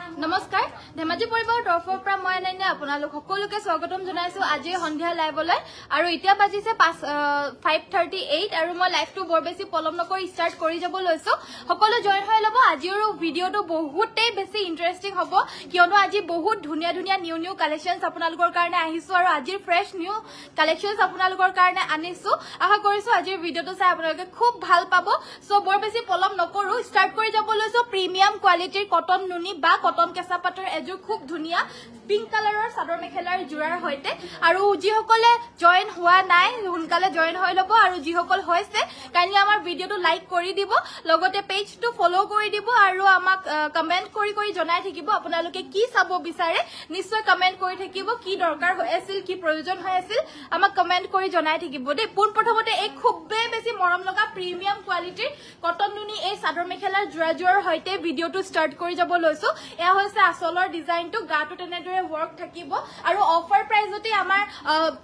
নমস্কাৰ ধেমাজি পৰিবাৰৰ তৰফৰ পৰা মই আনন্যা আপোনালোক সকলোকে স্বাগতম জনাইছো আজি সন্ধিয়া লাইভলৈ আৰু এতিয়া বাজিছে 5:38 আৰু মই লাইভটো বৰ বেছি পলম নকৰি ষ্টাৰ্ট কৰি যাব লৈছো সকলো জয়েন হৈ লব আজিৰ ভিডিওটো বহুতেই বেছি ইন্টাৰেষ্টিং হ'ব কিয়নো আজি বহুত ধুনিয়া ধুনিয়া নিউ কালেকশনছ আপোনালোকৰ কাৰণে আহিছো আৰু আজিৰ ফ্ৰেশ নিউ কালেকশনছ আপোনালোকৰ কাৰণে আনিছো আশা কৰিছো আজিৰ ভিডিওটো চাই আপোনালোকে খুব ভাল পাব সো বৰ বেছি পলম নকৰো ষ্টাৰ্ট কৰি যাব লৈছো প্ৰিমিয়াম কোৱালিটিৰ কটন নুনি বা কটন কেঁচা পাটৰ এযোৰ খুব ধুনিয়া পিংক কালাৰৰ চাদৰ মেখেলাৰ জোৰাৰ হৈতে আৰু যিসকলে জয়েন হোৱা নাই সোনকালে জয়েন হৈ লব আৰু যিসকল হৈছে কাইন্ডলি আমাৰ ভিডিওটো লাইক কৰি দিব লগতে পেজটো ফলো কৰি দিব আৰু আমাক কমেন্ট কৰি জনাই থাকিব আপোনালোকে কি চাব বিচাৰে নিশ্চয় কমেন্ট কৰি থাকিব কি দৰকাৰ হৈ আছিল কি প্ৰয়োজন হৈ আছিল আমাক কমেন্ট কৰি জনাই থাকিব দে পোন প্ৰথমতে এক খুববে বেছি মৰম লগা প্ৰিমিয়াম কোৱালিটিৰ কটন নুনি এই চাদৰ মেখেলাৰ জোৰাৰ হৈতে ভিডিওটো ষ্টাৰ্ট কৰি যাব লৈছো এয়া হৈছে আসলৰ ডিজাইনটো গাটো তেনেদৰে ওয়াৰ্ক থাকিব আৰু অফাৰ প্ৰাইজতে আমাৰ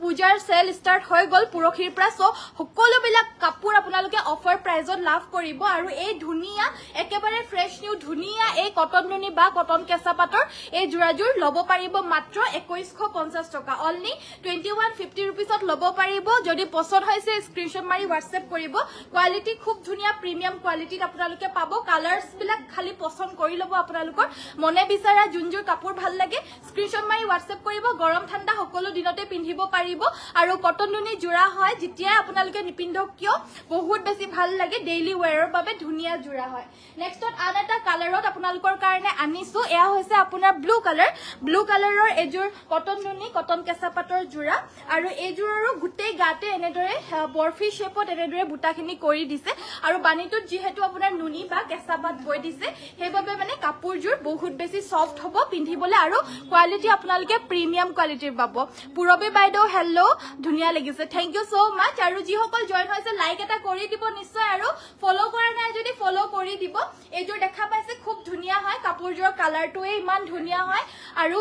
পূজাৰ সেল ষ্টাৰ্ট হৈ গল পুৰখিৰ পৰা সো সকলো বিলাক কাপোৰ আপোনালোকে অফাৰ প্ৰাইজত লাভ কৰিব আৰু এই ধুনিয়া একেবাৰে ফ্ৰেশ নিউ ধুনিয়া এই কটন নুনি বা কটন কেঁচা পাটৰ এই জোৰাজোৰ লব পাৰিব মাত্ৰ 2150 টকা অনলি 2150 रुपीसত লব পাৰিব যদি পছন্দ হৈছে স্ক্ৰিনশ্বট মাৰি WhatsApp কৰিব কোৱালিটি খুব ধুনিয়া প্ৰিমিয়াম কোৱালিটিত আপোনালোকে পাব কালাৰছ বিলাক খালি পছন্দ কৰি লব আপোনালোকৰ মনে বিচাৰা জুনজুৰ কাপোৰ ভাল লাগে স্ক্ৰিনশ্বট মাৰি WhatsApp কৰিব গৰম ঠাণ্ডা সকলো দিনতে পিন্ধিব পাৰিব আৰু কটন নুনি জোৰা হয় যেতিয়া আপোনালোকে নিপিন্ধক কিয় বহুত বেছি ভাল লাগে ডেইলি ওয়্যাৰৰ বাবে ধুনিয়া জোৰা হয় নেক্সটত আন এটা কালাৰত আপোনালোকৰ কাৰণে আনিছো এয়া হৈছে আপোনাৰ ব্লু কালাৰৰ এযোৰ কটন নুনি কটন কেঁচা পাটৰ জোৰা আৰু এযোৰৰো গুটেই গাতে এনেদৰে বৰফি শেপত এনেদৰে বুটাখিনি কৰি দিছে আৰু বানিটোত যেহেতু আপোনাৰ নুনি বা কেঁচা পাট বৈ দিছে সেইবাবে মানে কাপোৰজোৰ বহুত বেছি সফট হ'ব পিন্ধিবলৈ আৰু কোৱালিটি আপোনালোকে প্ৰিমিয়াম কোৱালিটিৰ পাব পুৰবি বাইদেউ হেল্লো ধুনিয়া লাগিছে থ্যাংক ইউ সো মাচ আৰু যিসকল জয়েন হৈছে লাইক এটা কৰি দিব নিশ্চয় আৰু ফলো কৰা নাই যদি ফলো কৰি দিব এইযোৰ দেখা পাইছে খুব ধুনিয়া হয় কাপোৰজোৰ কালাৰটোৱে ইমান ধুনিয়া হয় আৰু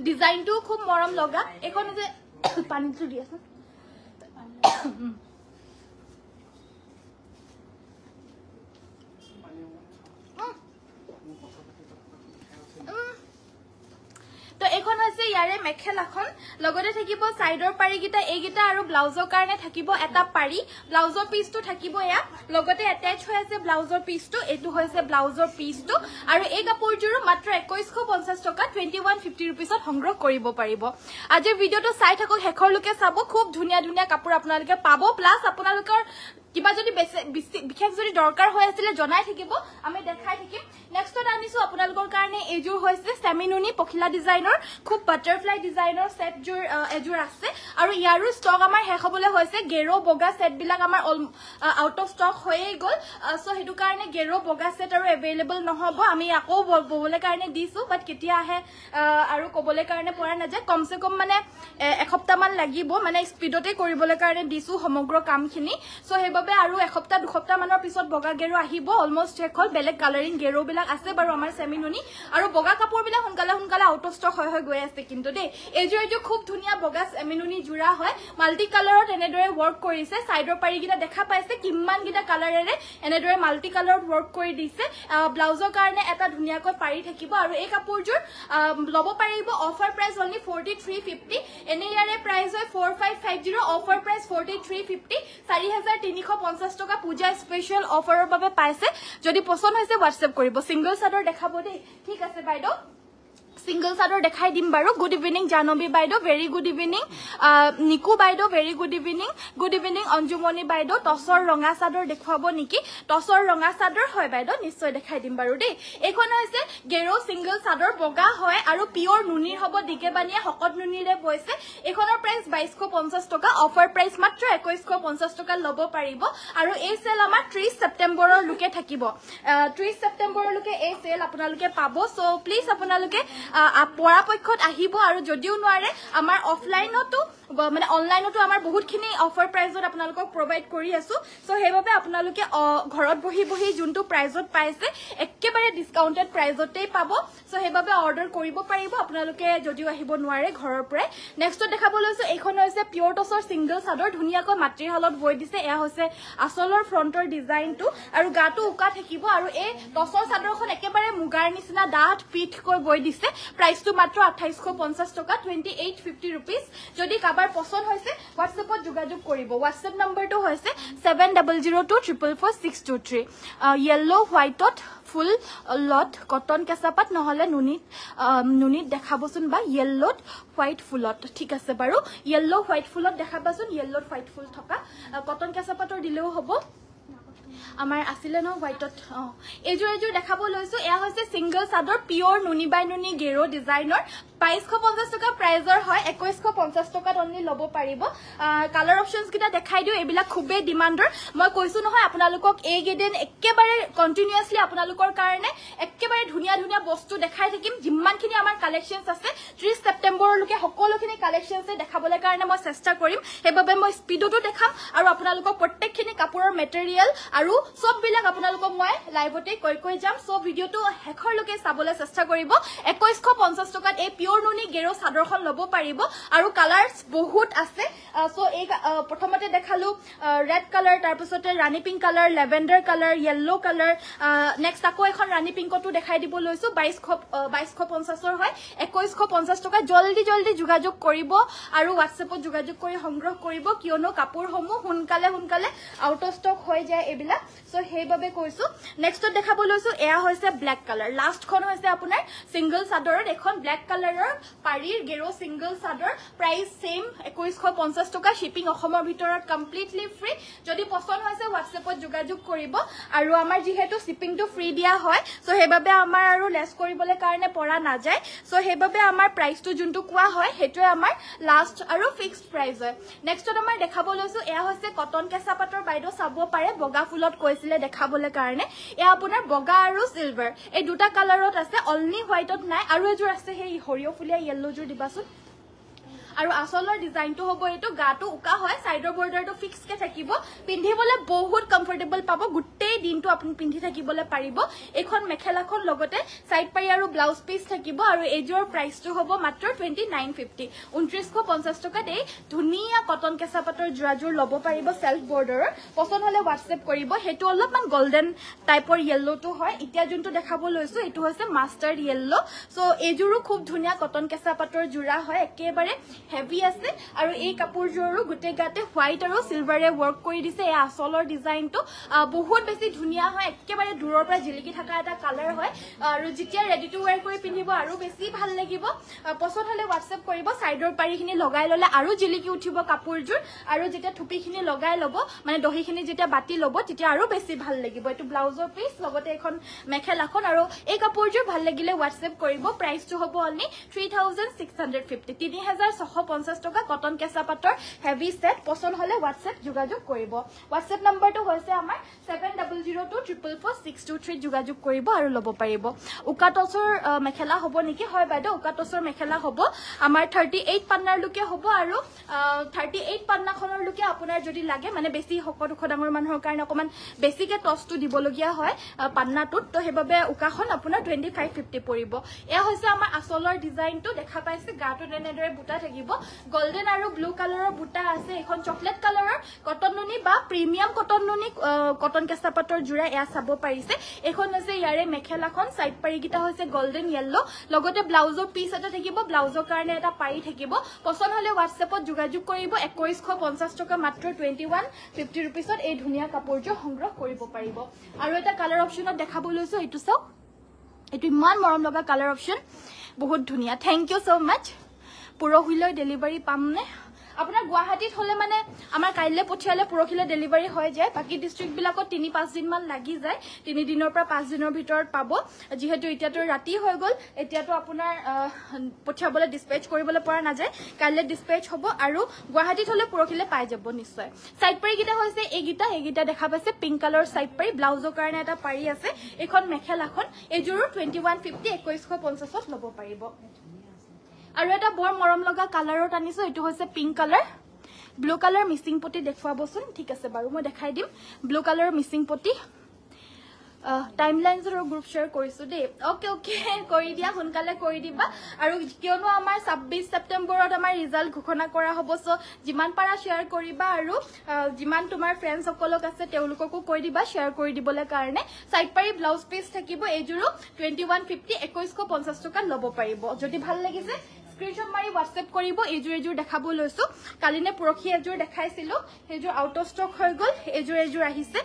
ডিজাইনটো খুব মৰম লগা এখন যে পানীটো দি আছে তো এখন হৈছে ইয়াৰে মেখেলাখন লগতে থাকিব সাইডৰ পাৰিগিটা এইগিটা আৰু ব্লাউজৰ কাৰণে থাকিব এটা পাৰি ব্লাউজৰ পিসটো থাকিব এয়া লগতে অ্যাটাচ হৈ আছে ব্লাউজৰ পিসটো এটো হৈছে ব্লাউজৰ পিসটো আৰু এই কাপোৰযোৰ মাত্ৰ 2150 টকা 2150 रुपीसত সংগ্ৰহ কৰিব পাৰিব আজিৰ ভিডিওটো চাই থাকক হেখৰলৈকে চাব খুব ধুনিয়া ধুনিয়া কাপোৰ আপোনালোকে পাব প্লাস আপোনালোকৰ কিবা যদি বিশেষ যদি দৰকাৰ হৈ আছিল জনাই থাকিব আমি দেখাই থাকিম নেক্সটত আনিছো আপোনালোকৰ কাৰণে এযোৰ হৈছে সেমিনুনি পখিলা ডিজাইনৰ খুব বাটাৰফ্লাই ডিজাইনৰ সেট জোৰ এযোৰ আছে আৰু ইয়াৰো ষ্টক আমাৰ শেষ হ'বলৈ হৈছে গেৰো বগা সেট বিলাক আমাৰ আউট অফ ষ্টক হৈয়ে গল সো হেতু কাৰণে গেৰো বগা সেট আৰু अवेलेबल নহব আমি আকৌ ববলে কাৰণে দিছো বাট কেতিয়া আহে আৰু কবলে কাৰণে পৰা নাযায় কমসে কম মানে এসপ্তাহ মান লাগিব মানে স্পিডতে কৰিবলৈ কাৰণে দিছো সমগ্ৰ কামখিনি সো হেবাবে আৰু এসপ্তাহ দুসপ্তাহ মানৰ পিছত বগা গেৰো আহিব অলমোস্ট শেষ হল বেলেগ কালাৰিং গেৰো বিলাক আছে বাৰু আমাৰ সেমিনুনি আৰু বগা কাপোৰ বিলাক সোনকালে আউট অফ ষ্টক হৈ গৈ আছে কিন্তু দে এযোৰ খুব ধুনিয়া বগা সেমিনুনি জোৰা হয় মাল্টি কালাৰত এনেদৰে ওয়াৰ্ক কৰিছে সাইডৰ পাৰিগিটা দেখা পাইছে কিমান গিটা কালাৰেৰে এনেদৰে মাল্টি কালাৰত ওয়াৰ্ক কৰি দিছে ব্লাউজৰ কাৰণে এটা ধুনিয়াকৈ পাৰি থাকিব আৰু এই কাপোৰযোৰ লব পাৰিব অফাৰ প্ৰাইস অনলি 4350 এনে ইয়াৰে প্ৰাইস হয় 4550 অফাৰ প্ৰাইস 4350 4350 টকা পূজা স্পেশাল অফাৰৰ বাবে পাইছে যদি পছন্দ হৈছে WhatsApp কৰিব সিঙ্গল সাদৰ দেখাব দেই ঠিক আছে বাইদেউ সিঙ্গল সাদৰ দেখাই দিম বাৰু গুড ইভিনিং জানবী বাইদেউ ভেৰি গুড ইভিনিং নিকু বাইদেউ ভেৰি গুড ইভিনিং অঞ্জুমণি বাইদেউ টসৰ ৰঙা সাদৰ দেখুৱাব নেকি টসৰ ৰঙা সাদৰ হয় বাইদেউ নিশ্চয় দেখাই দিম বাৰু দেই এখন হৈছে গেৰো সিঙ্গল সাদৰ বগা হয় আৰু পিওৰ নুনিৰ হ'ব দিকেবানিয়া হকত নুনিৰে বৈছে এখনৰ প্ৰাইস 2250 টকা অফাৰ প্ৰাইস মাত্ৰ 2150 টকা লব পাৰিব আৰু এই সেল আমাৰ 30 সেপ্টেম্বৰৰ লুকে থাকিব 30 সেপ্টেম্বৰৰ লুকে এই সেল আপোনালোকে পাব সো প্লিজ আপোনালোকে পৰাপক্ষত আহিব আৰু যদিও নোৱাৰে আমাৰ অফলাইনতো মানে অনলাইনতো আমাৰ বহুতখিনি অফাৰ প্ৰাইজত আপোনালোকক প্ৰভাইড কৰি আছো সো হেবাবে আপোনালোকে ঘৰত বহি যোনটো প্ৰাইজত পাইছে একেবাৰে ডিসকাউন্টেড প্ৰাইজতেই পাব সো হেবাবে অৰ্ডাৰ কৰিব পাৰিব আপোনালোকে যদিও আহিব নোৱাৰে ঘৰৰ পৰাই নেক্সট দেখাব লৈছো এইখন হৈছে পিওৰ টসৰ সিঙ্গল সাদৰ ধুনিয়াকৈ মাটিৰ হালত বৈ দিছে এয়া হৈছে আসলৰ ফ্ৰন্টৰ ডিজাইনটো আৰু গাটো উকা থাকিব আৰু এই টসৰ সাদৰখন একেবাৰে মুগাৰ নিচিনা ডাঠ পিঠকৈ বৈ দিছে প্ৰাইসটো মাত্ৰ 2850 টকা 2850 रुपीस যদি কাবাৰ পছন্দ হৈছে WhatsAppত যোগাযোগ কৰিব WhatsApp নম্বৰটো হৈছে 7002444623 yellow whiteত ফুল লট কটন কেঁচাপাত নহলে নুনিত দেখাবচোন বা yellowত white ফুলত ঠিক আছে বাৰু yellow white ফুলত দেখাবাচোন yellowত white ফুল থকা কটন কেঁচাপাতৰ দিলেও হ'ব আমাৰ আছিল ন হোয়াইটত এজোৰ দেখাব লৈছো এয়া হৈছে সিঙ্গল সাদৰ পিওৰ নুনি বাই নুনি গেৰো ডিজাইনৰ 2250 টকা প্ৰাইজৰ হয় 2150 টকাত অনলি লব পাৰিব কালাৰ অপশনস কিটা দেখাই দিও এবিলা খুবে ডিমান্ডৰ মই কৈছো নহয় আপোনালোকক এই গেদিন একেবাৰে কন্টিনিউয়াসলি আপোনালোকৰ কাৰণে একেবাৰে ধুনিয়া ধুনিয়া বস্তু দেখাই থাকিম যিমানখিনি আমাৰ কালেকশনস আছে 30 সেপ্টেম্বৰৰ লকে সকলোখিনি কালেকশনস দেখাবলৈ কাৰণে মই চেষ্টা কৰিম হেবাবে মই স্পিডটো দেখাম আৰু আপোনালোকক প্ৰত্যেকখিনি কাপোৰৰ মেটেৰিয়েল আৰু সব বিলাক আপোনালোকক মই লাইভতে কৈ যাম সো ভিডিওটো হেখৰ লকে চাবলৈ চেষ্টা কৰিব 2150 টকাত এই পিওৰ নুনি গেৰো সাদৰখন লব পাৰিব আৰু কালাৰস বহুত আছে সো এই প্ৰথমতে দেখালো ৰেড কালাৰ তাৰ পিছতে rani pink colour lavender colour yellow colour next আকৌ এখন ৰানী পিংকটো দেখাই দিব লৈছো 2250 হয় 2150 টকা জলদি যোগাযোগ কৰিব আৰু WhatsAppত যোগাযোগ কৰি সংগ্ৰহ কৰিব কিয়নো কাপোৰসমূহ হুনকালে আউট অফ ষ্টক হৈ যায় এবিলা সো হেইভাবে কৈছো নেক্সট দেখাব লৈছো এয়া হৈছে ব্ল্যাক কালাৰ লাস্ট খন হৈছে আপোনাৰ সিঙ্গল সাদৰৰ এখন ব্ল্যাক কালাৰৰ পাৰিৰ গেৰো সিঙ্গল সাদৰ প্ৰাইস সেম 2150 টকা শিপিং অসমৰ ভিতৰত কমপ্লিটলি ফ্ৰী যদি পছন্দ হৈছে WhatsAppত যোগাযোগ কৰিব আৰু আমাৰ যেহেতু শিপিংটো ফ্ৰী দিয়া হয় সো হেইভাবে আমাৰ আৰু লেস কৰিবলৈ কাৰণে পৰা না যায় সো হেইভাবে আমাৰ প্ৰাইসটো যোনটো কোৱা হয় হেটোৱে আমাৰ লাস্ট আৰু ফিক্সড প্ৰাইস হয় নেক্সটত আমাৰ দেখাব লৈছো এয়া হৈছে কটন কেঁচাপাতৰ বাইদেউ চাব পাৰে বগা ফুলত কৈছিলে দেখাবলৈ কাৰণে এয়া আপোনাৰ বগা আৰু সিলভাৰ এই দুটা কালাৰত আছে অনলি হোয়াইটত নাই আৰু এজোৰ আছে সেই হৰিয় ফুলিয়া yellow জোৰ দিবাচোন আৰু আসলৰ ডিজাইনটো হ'ব এটো গাটো উকা হয় সাইডৰ বৰ্ডাৰটো ফিক্স কে থাকিব পিন্ধিবলে বহুত কমফৰ্টেবল পাব গুটেই দিনটো আপুনি পিন্ধি থাকিবলে পাৰিব এখন মেখেলাখন লগতে সাইড পাই আৰু ব্লাউজ পিস থাকিব আৰু এজোৰ প্ৰাইসটো হ'ব মাত্ৰ 2950 2950 টকাত এই ধুনিয়া কটন কেঁচাপাতৰ জোৰাজোৰ লব পাৰিব সেলফ বৰ্ডাৰৰ পছন্দ হলে WhatsApp কৰিব হেতু অলপমান গোল্ডেন টাইপৰ yellowটো হয় ইতিয়া যোনটো দেখাব লৈছো এটো হৈছে মাষ্টাৰ্ড yellow সো এজোৰো খুব ধুনিয়া কটন কেঁচাপাতৰ জোৰা হয় একেবাৰে হেভি আছে আৰু এই কাপোৰজোৰো গুটে গাতে হোয়াইট আৰু সিলভাৰে ওয়াৰ্ক কৰি দিছে এই আসলৰ ডিজাইনটো বহুত বেছি ধুনিয়া হয় একেবাৰে দূৰৰ পৰা জিলিকি থকা এটা কালাৰ হয় আৰু যেতিয়া ৰেডি টু ওয়্যাৰ কৰি পিন্ধিব আৰু বেছি ভাল লাগিব পছন্দ হলে WhatsApp কৰিব সাইডৰ পাৰিখিনি লগাই ললে আৰু জিলিকি উঠিব কাপোৰজোৰ আৰু যেতিয়া থুপিখিনি লগাই লব মানে দহিখিনি যেতিয়া বাতি লব তেতিয়া আৰু বেছি ভাল লাগিব এটো ব্লাউজৰ পিস লগতে এখন মেখেলাখন আৰু এই কাপোৰজোৰ ভাল লাগিলে WhatsApp কৰিব প্ৰাইসটো হ'ব অনলি 3650 3650 টকা কটন কেঁচাপাতৰ হেভি সেট পছন্দ হলে WhatsApp যোগাযোগ কৰিব WhatsApp নম্বৰটো হৈছে আমাৰ 7002444623 যোগাযোগ কৰিব আৰু লব পাৰিব উকাটছৰ মেখেলা হ'ব নেকি হয় বাইদেউ উকাটছৰ মেখেলা হ'ব আমাৰ 38 পান্নাৰ লুকে হ'ব আৰু 38 পান্নাখনৰ লুকে আপোনাৰ যদি লাগে মানে বেছি হকত খডাঙৰ মানুহৰ কাৰণে অকমান বেছিকে টছটো দিবলগিয়া হয় পান্নাটোত তো হেবাবে উকাখন আপোনাৰ 2550 পৰিব এয়া হৈছে আমাৰ আসলৰ ডিজাইনটো দেখা পাইছে গাটো নেনেদৰে বুটা থাকিব গোল্ডেন আৰু ব্লু কালাৰৰ বুটা আছে এখন চকলেট কালাৰৰ কটন নুনি বা প্ৰিমিয়াম কটন নুনি কটন কেঁচাপাতৰ জোৰা এয়া চাব পাৰিছে এখন আছে ইয়াৰে মেখেলাখন সাইড পাৰি গিটা হৈছে গোল্ডেন yellow লগতে ব্লাউজৰ পিস এটা থাকিব ব্লাউজৰ কাৰণে এটা পাৰি থাকিব পছন্দ হলে WhatsAppত যোগাযোগ কৰিব 2150 টকা মাত্ৰ 2150 रुपीसত এই ধুনিয়া কাপোৰজোৰ সংগ্ৰহ কৰিব পাৰিব আৰু এটা কালাৰ অপচনত দেখাব লৈছো এটো চাও এটো ইমান মৰম লগা কালাৰ অপচন বহুত ধুনিয়া থ্যাংক ইউ সো মাচ পুৰহিলৈ ডেলিভাৰি পামনে আপোনাৰ গুৱাহাটীত হলে মানে আমাৰ কাইলে পঠিয়ালে পুৰহিলৈ ডেলিভাৰি হৈ যায় বাকি ডিস্ট্ৰিক্ট বিলাকত 3-5 দিন মান লাগি যায় 3 দিনৰ পৰা 5 দিনৰ ভিতৰত পাব যেহেতু এতিয়াটো ৰাতি হৈ গল এতিয়াটো আপোনাৰ পঠিয়াবলৈ ডিসপেচ কৰিবলৈ পৰা না যায় কাইলে ডিসপেচ হ'ব আৰু গুৱাহাটীত হলে পুৰহিলৈ পাই যাব নিশ্চয় সাইড পাৰি গিটা হৈছে এইগিটা দেখা পাইছে পিংক কালাৰ সাইড পাৰি ব্লাউজৰ কাৰণে এটা পাৰি আছে এখন মেখেলাখন এজোৰো 2150 2150ত লব পাৰিব আৰু এটা বৰ মৰম লগা কালাৰত আনিছো এটো হৈছে pink colour blue colour missing পটি দেখুৱাবচোন ঠিক আছে বাৰু মই দেখাই দিম ব্লু কালাৰৰ মিসিং পটি টাইমলাইনছৰ গ্ৰুপ শ্বেয়াৰ কৰিছো দেই ওকে ওকে কৰি দিয়া সোনকালে কৰি দিবা আৰু কিয়নো আমাৰ 26 ছেপ্টেম্বৰত আমাৰ ৰিজাল্ট ঘোষণা কৰা হ'ব সো যিমান পাৰা শ্বেয়াৰ কৰিবা আৰু যিমান তোমাৰ ফ্ৰেণ্ডছ সকলক আছে তেওঁলোককো কৈ দিবা শ্বেয়াৰ কৰি দিবলৈ কাৰণে সাইড পাৰি ব্লাউজ পিস থাকিব এজুৰো 2150 2150 টকা ল'ব পাৰিব যদি ভাল লাগিছে স্ক্ৰিনশ্বট মাৰি WhatsApp কৰিব এজুৰ দেখাব লৈছো কালিনে পৰখি Azure দেখাইছিলো Azure out of stock হৈ গল এজুৰ আহিছে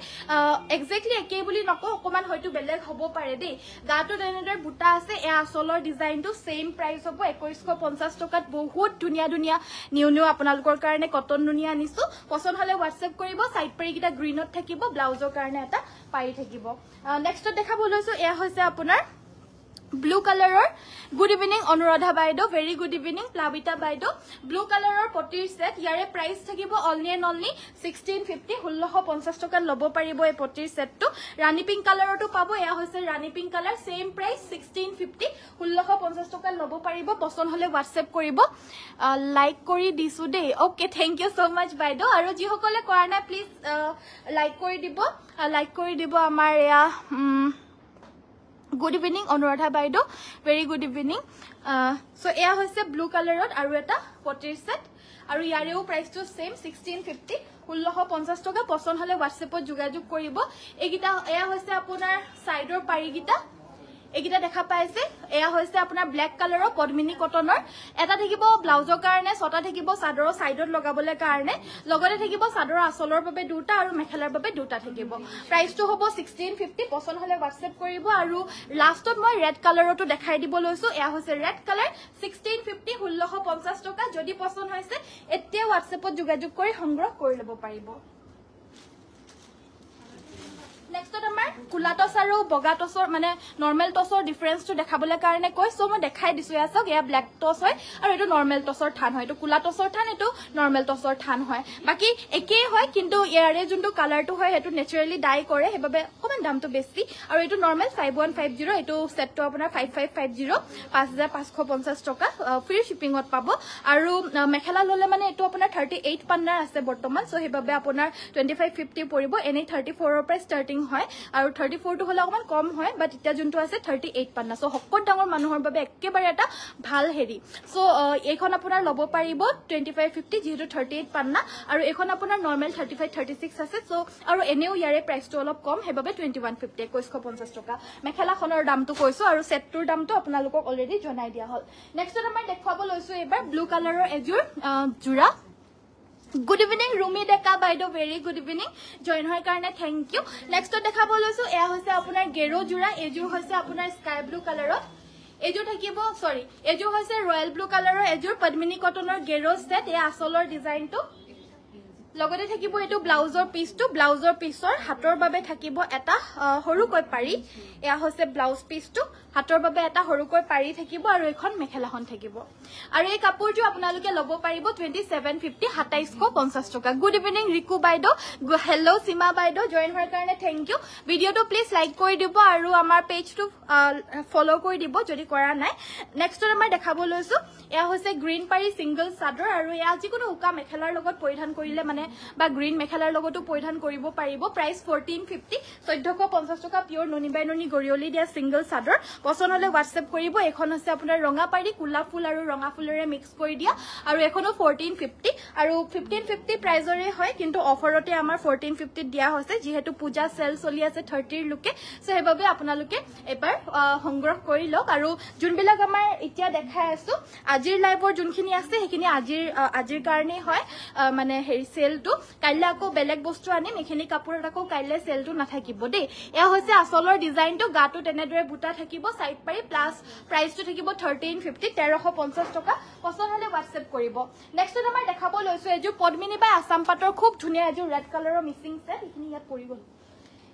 এক্স্যাক্টলি একেই বুলি নকও অকমান হয়তো বেলেগ হ'ব পাৰে দেই গাটো এনেদৰে বুটা আছে এ আসলৰ ডিজাইনটো সেম প্ৰাইস হ'ব 2150 টকাত বহুত ধুনিয়া ধুনিয়া নিউ আপোনালোকৰ কাৰণে কটন নুনি আনিছো পছন্দ হলে WhatsApp কৰিব সাইড পাৰি কিটা গ্ৰীনত থাকিব ব্লাউজৰ কাৰণে এটা পাৰি থাকিব নেক্সট দেখাব লৈছো এ হৈছে আপোনাৰ ব্লু কালাৰৰ গুড ইভিনিং অনুৰাধা বাইদেউ ভেৰি গুড ইভিনিং প্লাবিতা বাইদেউ ব্লু কালাৰৰ পটিৰ সেট ইয়াৰে প্ৰাইস থাকিব অনলি এণ্ড অনলি 1650 1650 টকা ল'ব পাৰিব এই পটিৰ সেটটো ৰাণী পিংক কালাৰটো পাব এয়া হৈছে ৰাণী পিংক কালাৰ সেম প্ৰাইস 1650 1650 টকা ল'ব পাৰিব পছন্দ হলে WhatsApp কৰিব লাইক কৰি দিছো দেই ওকে থ্যাংক ইউ সো মাচ বাইদেউ আৰু যি সকলে কৰা নাই প্লিজ লাইক কৰি দিব আমাৰ এয়া গুড ইভিনিং অনুৰাধা বাইদেউ ভেৰি গুড ইভিনিং সো এয়া হৈছে ব্লু কালাৰত আৰু এটা পটিৰ সেট আৰু ইয়াৰেও প্ৰাইসটো সেম 1650 1650 টকা পছন্দ হলে WhatsAppত যোগাযোগ কৰিব এইগিটা এয়া হৈছে আপোনাৰ সাইডৰ পাৰিগিটা এইগিটা দেখা পাইছে এয়া হৈছে আপোনাৰ ব্ল্যাক কালাৰৰ পদ্মিনী কটনৰ এটা থাকিব ব্লাউজৰ কাৰণে ছটা থাকিব সাদৰৰ সাইডত লগাবলে কাৰণে লগতে থাকিব সাদৰৰ আসলৰ বাবে দুটা আৰু মেখেলাৰ বাবে দুটা থাকিব প্ৰাইসটো হ'ব 1650 পছন্দ হলে WhatsApp কৰিব আৰু লাষ্টত মই ৰেড কালাৰটো দেখাই দিব লৈছো এয়া হৈছে ৰেড কালাৰ 1650 1650 টকা যদি পছন্দ হৈছে এতিয়া WhatsAppত যোগাযোগ কৰি সংগ্ৰহ কৰি ল'ব পাৰিব নেক্সট আমাৰ কুলা টছ আৰু বগা টছৰ মানে নৰমাল টছৰ ডিফাৰেন্সটো দেখাবলৈ কাৰণে কৈছো মই দেখাই দিছো ইয়াক এয়া ব্ল্যাক টছ হয় আৰু এটো নৰমাল টছৰ থান হয় এটো কুলা টছৰ থান এটো নৰমাল টছৰ থান হয় বাকি একেই হয় কিন্তু ইয়াৰে যোনটো কালাৰটো হয় হেতু নেচাৰেলি ডাই কৰে হেবাবে অকমান দামটো বেছি আৰু এটো নৰমাল 5150 এটো সেটটো আপোনাৰ 5550 5550 টকা ফ্ৰী শিপিংত পাব আৰু মেখেলা ললে মানে এটো আপোনাৰ 38 পান্না আছে বৰ্তমান সো হেবাবে আপোনাৰ 2550 পৰিব এনে 34 ৰ পৰা ষ্টাৰ্টিং হয় আৰু 34 টো হলে অকমান কম হয় বাট ইটা যোনটো আছে 38 পান্না সো হকত ডাঙৰ মানুহৰ বাবে একেবাৰে এটা ভাল হেৰি সো এইখন আপোনাৰ ল'ব পাৰিব 2550 যেহেতু 38 পান্না আৰু এইখন আপোনাৰ নৰমাল 35 36 আছে সো আৰু এনেও ইয়াৰে প্ৰাইসটো অলপ কম হেবাবে 2150 2150 টকা মেখেলাখনৰ দামটো কৈছো আৰু সেটটোৰ দামটো আপোনালোকক অলৰেডি জনাই দিয়া হল নেক্সট আমাৰ দেখাব লৈছো এবাৰ ব্লু কালাৰৰ এজুৰ জোৰা গুড ইভিনিং ৰুমি ডেকা বাইদেউ ভেৰি গুড ইভিনিং জয়েন হোৱাৰ কাৰণে থ্যাংক ইউ নেক্সট দেখাব লৈছো এয়া হৈছে আপোনাৰ গেৰো জোৰা এজুৰ হৈছে আপোনাৰ স্কাই ব্লু কালাৰত এজুৰ থাকিব সৰি এজুৰ হৈছে ৰয়্যাল ব্লু কালাৰৰ এজুৰ পদ্মিনী কটনৰ গেৰো সেট এয়া আসলৰ ডিজাইনটো লগতে থাকিব এটো ব্লাউজৰ পিছৰ হাতৰ বাবে থাকিব এটা হৰুকৈ পাৰি এয়া হৈছে ব্লাউজ পিছটো হাতৰ বাবে এটা হৰুকৈ পাৰি থাকিব আৰু এখন মেখেলাখন থাকিব আৰু এই কাপোৰটো আপোনালোকে ল'ব পাৰিব 2750 2750 টকা গুড ইভিনিং ৰিকু বাইদেউ হেল্ল সীমা বাইদেউ জয়েন হোৱাৰ কাৰণে থ্যাংক ইউ ভিডিওটো প্লিজ লাইক কৰি দিব আৰু আমাৰ পেজটো ফলো কৰি দিব যদি কৰা নাই নেক্সট আমাৰ দেখাব লৈছো এয়া হৈছে গ্ৰীন পাৰি সিঙ্গল সাদৰ আৰু এয়া যিকোনো উকা মেখেলাৰ লগত পৰিধান কৰিলে মানে বা গ্ৰীন মেখেলাৰ লগতো পৰিধান কৰিব পাৰিব প্ৰাইস 1450 1450 টকা পিওৰ ননি বাই ননি গৰিয়লি দিয়া সিঙ্গল সাদৰ পছন্দ হলে WhatsApp কৰিব এখন আছে আপোনাৰ ৰঙা পাৰি কুলা ফুল আৰু ৰঙা ফুলৰে মিক্স কৰি দিয়া আৰু এখনো 1450 আৰু 1550 প্ৰাইজৰে হয় কিন্তু অফাৰতে আমাৰ 1450 দিয়া হৈছে যেহেতু পূজা সেল চলি আছে 30 ৰ লুকে সো হেবাবে আপোনালোকে এবাৰ সংগ্ৰহ কৰি লওক আৰু যোনবিলাক আমাৰ এতিয়া দেখাই আছো আজিৰ লাইভৰ যোনখিনি আছে হেখিনি আজিৰ কাৰণে হয় মানে হেৰি সেলটো কাইলে আকৌ বেলেগ বস্তু আনিম এখিনি কাপোৰত আকৌ কাইলে সেলটো নাথাকিব দেই এয়া হৈছে আসলৰ ডিজাইনটো গাটো তেনেদৰে বুটা থাকিব সাইড পাৰি প্লাস প্ৰাইসটো থাকিব 1350 1350 টকা পছন্দ হলে WhatsApp কৰিব নেক্সট আমাৰ দেখাব লৈছো এজু পদ্মিনী বা আসাম পাটৰ খুব ধুনিয়া এজু ৰেড কালাৰৰ মিক্সিং সেট এখিনি ইয়াত পৰি গল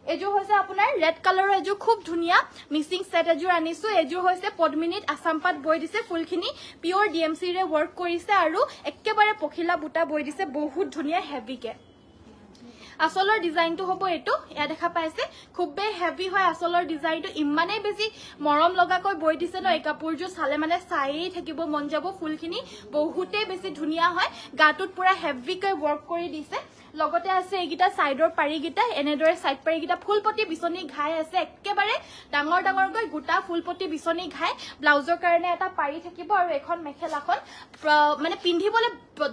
এজু হৈছে আপোনাৰ ৰেড কালাৰৰ এজু খুব ধুনিয়া মিক্সিং সেট এজু আনিছো এজু হৈছে পদ্মিনীত আসাম পাট বৈ দিছে ফুলখিনি পিওৰ DMC ৰে ওয়াৰ্ক কৰিছে আৰু একেবাৰে পখিলা বুটা বৈ দিছে বহুত ধুনিয়া হেভি কে আসলৰ ডিজাইনটো হ'ব এটো ইয়া দেখা পাইছে খুববে হেভি হয় আসলৰ ডিজাইনটো ইমানে বেছি মৰম লগাকৈ বৈ দিছে ন এই কাপোৰজু চালে মানে চাই থাকিব মন যাব ফুলখিনি বহুতে বেছি ধুনিয়া হয় গাটোত পুৰা হেভি কৈ ওয়াৰ্ক কৰি দিছে লগতে আছে এইগিটা সাইডৰ পাৰিগিটা এনেদৰে সাইড পাৰিগিটা ফুলপটি বিচনী ঘাই আছে একেবাৰে ডাঙৰ ডাঙৰকৈ গোটা ফুলপটি বিচনী ঘাই ব্লাউজৰ কাৰণে এটা পাৰি থাকিব আৰু এখন মেখেলাখন মানে পিন্ধিবলে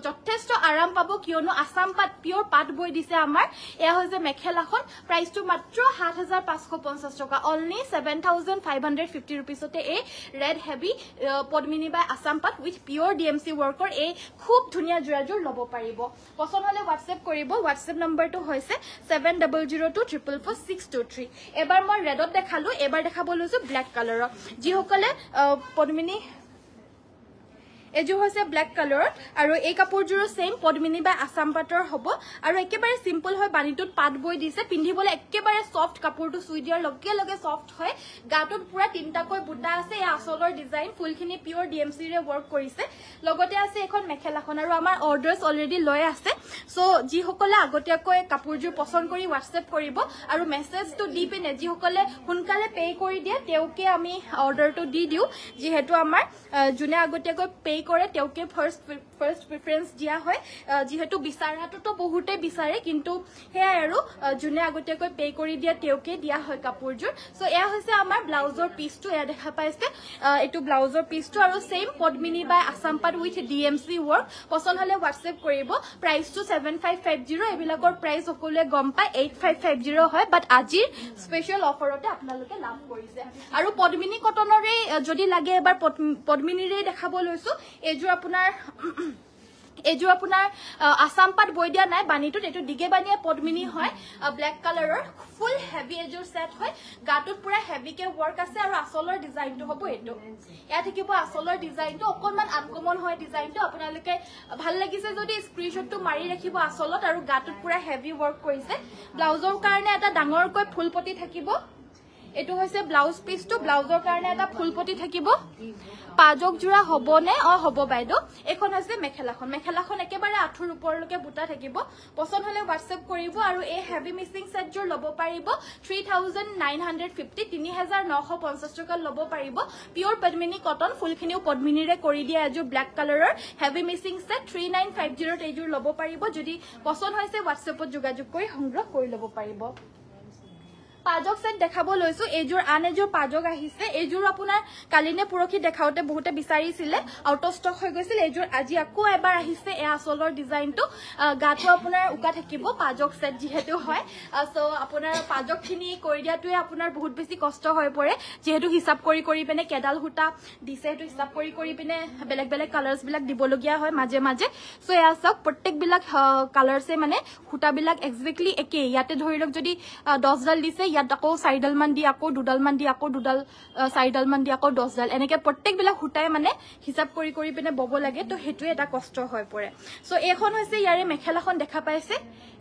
যথেষ্ট আৰাম পাব কিয়নো আসাম পাট পিওৰ পাট বই দিছে আমাৰ এয়া হৈছে মেখেলাখন প্ৰাইসটো মাত্ৰ ৭৫৫০ টকা অনলি ৭৫50 रुपीसতে এই ৰেড হেভি পদ্মিনী বাই আসাম পাট উইথ পিওৰ ডিএমসি ওয়াৰ্কৰ এই খুব ধুনিয়া জোৰাজোৰ লব পাৰিব পছন্দ হলে WhatsApp কৰিব WhatsApp নম্বৰটো হৈছে 7002444623 এবাৰ মই ৰেডত দেখালো এবাৰ দেখাব লৈছো ব্ল্যাক কালাৰৰ যিসকলে পদ্মিনী এজু হৈছে ব্ল্যাক কালাৰ আৰু এই কাপোৰজোৰ সেম পদ্মিনী বা আসাম পাটৰ হ'ব আৰু একেবাৰে সিম্পল হয় বানিটোত পাট বই দিছে পিন্ধিবলে একেবাৰে সফট কাপোৰটো সুই দিয়াৰ লগে লগে সফট হয় গাটোত পুৰা তিনটাকৈ বুটা আছে এই আসলৰ ডিজাইন ফুলখিনি পিওৰ ডিএমসি ৰে ওয়াৰ্ক কৰিছে লগতে আছে এখন মেখেলাখন আৰু আমাৰ অৰ্ডাৰস অলৰেডি লৈ আছে সো যি সকলে আগতীয়াকৈ কাপোৰজোৰ পছন্দ কৰি WhatsApp কৰিব আৰু মেছেজটো দি পিনে যি সকলে হুনকালে পে কৰি দিয়ে তেওকে আমি অৰ্ডাৰটো দি দিও যেহেতু আমাৰ জুনে আগতীয়াকৈ পে কৰে তেওকে ফাৰ্স্ট প্ৰেফাৰেন্স দিয়া হয় যেহেতু বিচাৰাটো তো বহুতে বিচাৰে কিন্তু হেয়া আৰু জুনে আগতীয়াকৈ পে কৰি দিয়া তেওকে দিয়া হয় কাপোৰজোৰ সো এয়া হৈছে আমাৰ ব্লাউজৰ পিচটো এয়া দেখা পাইছে এটো ব্লাউজৰ পিচটো আৰু সেম পদ্মিনী বাই আসাম পাট উইথ ডিএমসি ওয়াৰ্ক পছন্দ হলে WhatsApp কৰিব প্ৰাইসটো 7550 এবিলাকৰ প্ৰাইস সকলোৱে গম পায় 8550 হয় বাট আজিৰ স্পেশাল অফাৰতে আপোনালোকে লাভ কৰিছে আৰু পদ্মিনী কটনৰে যদি লাগে এবাৰ পদ্মিনীৰে দেখাব লৈছো এজোৰ আপোনাৰ আসাম পাট বই দিয়া নাই বানিটোত এটো দিগে বানিয়া পদ্মিনী হয় ব্ল্যাক কালাৰৰ ফুল হেভি এজোৰ সেট হয় গাটোত পুৰা হেভিকে ওয়াৰ্ক আছে আৰু আসলৰ ডিজাইনটো হ'ব এটো ইয়া থাকিব আসলৰ ডিজাইনটো অকনমান আনকমন হয় ডিজাইনটো আপোনালোকে ভাল লাগিছে যদি স্ক্ৰিনশ্বটটো মাৰি ৰাখিব আসলত আৰু গাটোত পুৰা হেভি ওয়াৰ্ক কৰিছে ব্লাউজৰ কাৰণে এটা ডাঙৰকৈ ফুলপটি থাকিব এটো হৈছে ব্লাউজ পিসটো ব্লাউজৰ কাৰণে এটা ফুলপটি থাকিব পাজক জোৰা হবনে হব বাইদো এখন আছে মেখেলাখন একেবাৰে আঠুৰ ওপৰলৈকে বুটা থাকিব পছন্দ হলে WhatsApp কৰিব আৰু এই হেভি মিক্সিং সেট জোৰ লব পাৰিব 3950 3950 টকা লব পাৰিব পিওৰ পদ্মিনী কটন ফুলখিনিও পদ্মিনীৰে কৰি দিয়া এজোৰ ব্ল্যাক কালাৰৰ হেভি মিক্সিং সেট 3950 এজোৰ লব পাৰিব যদি পছন্দ হৈছে WhatsAppত যোগাযোগ কৰি সংগ্ৰহ কৰি লব পাৰিব পাজক সেট দেখাব লৈছো এজোৰ আন এজোৰ পাজক আহিছে এজোৰ আপোনাৰ কালিনে পুৰখি দেখাওতে বহুতে বিচাৰিছিল আউট অফ ষ্টক হৈ গৈছিল এজোৰ আজি আকৌ এবাৰ আহিছে এ আসলৰ ডিজাইনটো গাটো আপোনাৰ উকা থাকিব পাজক সেট যেহেতু হয় সো আপোনাৰ পাজকখিনি কৰি দিয়াটোৱে আপোনাৰ বহুত বেছি কষ্ট হৈ পৰে যেহেতু হিসাব কৰি পিনে কেডাল হুটা দিছে এটো হিসাব কৰি পিনে বেলেগ কালাৰস বিলাক দিবলগিয়া হয় মাজে মাজে সো এয়া সব প্ৰত্যেক বিলাক কালাৰসে মানে হুটা বিলাক এক্সাক্টলি একে ইয়াতে ধৰিলক যদি 10 ডাল দিছে ইয়াত আকৌ 4 ডাল মান দি আকৌ 2 ডাল মান দি আকৌ 2 ডাল 4 ডাল মান দি আকৌ 10 ডাল এনেকে প্ৰত্যেক বিলাক হুটাই মানে হিসাব কৰি পিনে বব লাগে তো হেতুৱে এটা কষ্ট হৈ পৰে সো এখন হৈছে ইয়াৰে মেখেলাখন দেখা পাইছে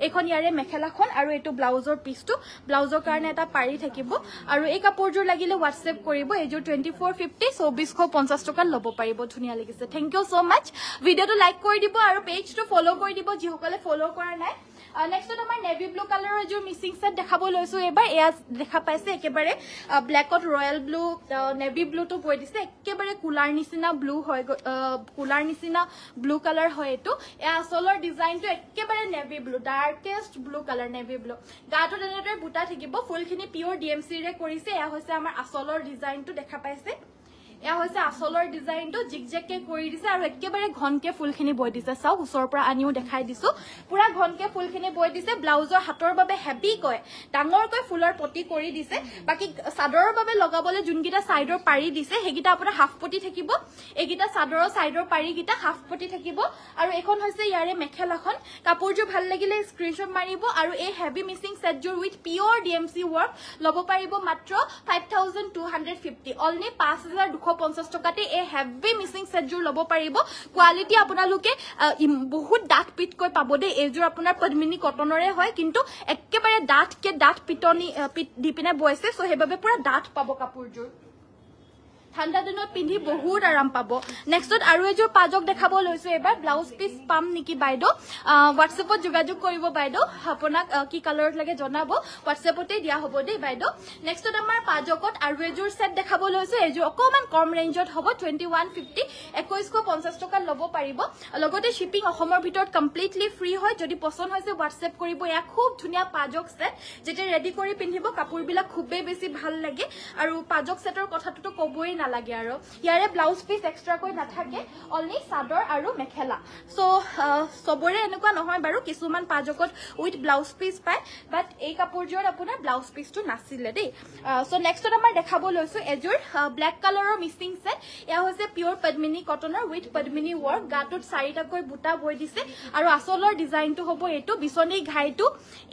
এখন ইয়াৰে মেখেলাখন আৰু এটো ব্লাউজৰ পিচটো ব্লাউজৰ কাৰণে এটা পাৰি থাকিব আৰু এই কাপোৰজোৰ লাগিলে WhatsApp কৰিব এজোৰ 2450 2450 টকা লব পাৰিব ধুনিয়া লাগিছে থ্যাংক ইউ সো মাচ ভিডিওটো লাইক কৰি দিব আৰু পেজটো ফলো কৰি দিব যি সকলে ফলো কৰা নাই নেক্সট আমাৰ নেভি ব্লু কালাৰৰ এজোৰ মিক্সিং সেট দেখাব লৈছো এবাৰ এয়া দেখা পাইছে একেবাৰে ব্ল্যাকত ৰয়্যাল ব্লু নেভি ব্লুটো বৈ দিছে একেবাৰে কুলাৰ নিচিনা ব্লু হয় কুলাৰ নিচিনা ব্লু কালাৰ হয় এটো এ আসলৰ ডিজাইনটো একেবাৰে navy blue darkest blue colour navy blue গাটো এনেদৰে বুটা থাকিব ফুলখিনি পিওৰ ডিএমসি ৰে কৰিছে এয়া হৈছে আমাৰ আসলৰ ডিজাইনটো দেখা পাইছে এয়া হৈছে আসলৰ ডিজাইনটো জিগজেগকে কৰি দিছে আৰু একেবাৰে ঘনকে ফুলখিনি বৈ দিছে চাও উছৰ পৰা আনিও দেখাই দিছো পুৰা ঘনকে ফুলখিনি বৈ দিছে ব্লাউজৰ হাতৰ বাবে হেভি কয় ডাঙৰকৈ ফুলৰ পটি কৰি দিছে বাকি সাদৰৰ বাবে লগাবলে যোনকিটা সাইডৰ পাৰি দিছে হেগিটা আপোনাৰ হাফ পটি থাকিব এগিটা সাদৰৰ সাইডৰ পাৰি গিটা হাফ পটি থাকিব আৰু এখন হৈছে ইয়াৰে মেখেলাখন কাপোৰজোৰ ভাল লাগিলে স্ক্ৰিনশ্বট মাৰিব আৰু এই হেভি মিক্সিং সেট জোৰ উইথ পিওৰ ডিএমসি ওয়াৰ্ক লব পাৰিব মাত্ৰ 5250 অনলি 5250 টকাতে এই হেভি মিক্সিং সেট জোৰ লব পাৰিব কোৱালিটি আপোনালোকে বহুত ডাঠ পিটকৈ পাব দে এজোৰ আপোনাৰ পদ্মিনী কটনৰে হয় কিন্তু একেবাৰে ডাঠকে ডাঠ পিটনি পিট দি পিনে বৈছে সো হেবাবে পুৰা ডাঠ পাব কাপোৰজোৰ ঠাণ্ডা দিনত পিন্ধি বহুত আৰাম পাব নেক্সটত আৰু এযোৰ পাজক দেখাব লৈছো এবাৰ ব্লাউজ পিস পাম নেকি বাইদেউ হোৱাটছএপত যোগাযোগ কৰিব বাইদেউ আপোনাক কি কালাৰত লাগে জনাব হোৱাটছএপতে দিয়া হ'ব দেই বাইদেউ নেক্সটত আমাৰ পাজকত আৰু এযোৰ সেট দেখাব লৈছো এযোৰ অকমান কম ৰেঞ্জত হ'ব 2150 2150 টকা ল'ব পাৰিব লগতে শিপিং অসমৰ ভিতৰত কমপ্লিটলি ফ্ৰী হয় যদি পছন্দ হৈছে হোৱাটছএপ কৰিব ইয়া খুব ধুনীয়া পাজক সেট যেতে ৰেডি কৰি পিন্ধিব কাপোৰবিলাক খুবেই বেছি ভাল লাগে আৰু পাজক সেটৰ কথাটো ক'বই নালাগে আৰু ইয়াৰে ব্লাউজ পিস এক্সট্ৰা কৈ নাথাকে অনলি চাদৰ আৰু মেখেলা সো সবৰে এনেকুৱা নহয় বাৰু কিছুমান পাজকত উইথ ব্লাউজ পিস পায় বাট এই কাপোৰযোৰ আপোনাৰ ব্লাউজ পিসটো নাছিলে দেই সো নেক্সটত আমাৰ দেখাব লৈছো এযোৰ ব্ল্যাক কালাৰৰ মিক্সিং সেট এয়া হৈছে পিওৰ পদ্মিনী কটনৰ উইথ পদ্মিনী ওয়াৰ্ক গাটোত চাৰিটাকৈ বুটা বৈ দিছে আৰু আসলৰ ডিজাইনটো হ'ব এটো বিছনী ঘাইটো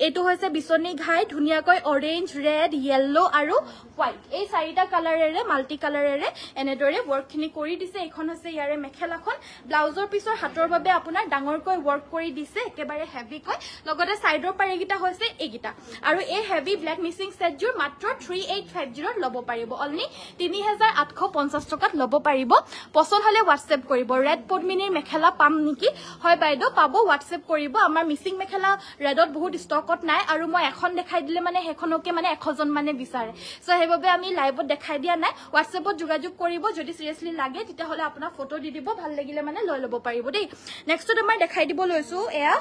এটো হৈছে বিছনী ঘাই ধুনিয়াকৈ অৰেঞ্জ ৰেড ইয়েলো আৰু হোৱাইট এই চাৰিটা কালাৰেৰে মাল্টি কালাৰেৰে এনেদৰে ওয়াৰ্কখিনি কৰি দিছে এখন হৈছে ইয়াৰে মেখেলাখন ব্লাউজৰ পিছৰ হাতৰ বাবে আপোনাৰ ডাঙৰকৈ ওয়াৰ্ক কৰি দিছে একেবাৰে হেভিকৈ লগতে সাইডৰ পাৰিগিটা হৈছে এইগিটা আৰু এই হেভি ব্ল্যাক মিক্সিং সেটযোৰ মাত্ৰ 3850 ল'ব পাৰিব অনলি 3850 টকাত ল'ব পাৰিব পছন্দ হলে হোৱাটছএপ কৰিব ৰেড পদ্মিনীৰ মেখেলা পাম নেকি হয় বাইদেউ পাব হোৱাটছএপ কৰিব আমাৰ মিক্সিং মেখেলা ৰেডত বহুত ষ্টকত নাই আৰু মই এখন দেখাই দিলে মানে হেখনকে মানে 100 জন মানে বিচাৰে সো হেইভাবে আমি লাইভত দেখাই দিয়া নাই হোৱাটছএপত যোগাযোগ কৰিব যদি সিৰিয়াসলি লাগে তেতিয়া হলে আপোনাৰ ফটো দি দিব ভাল লাগিলে মানে লৈ ল'ব পাৰিব দেই নেক্সটত আমাৰ দেখাই দিব লৈছো এয়া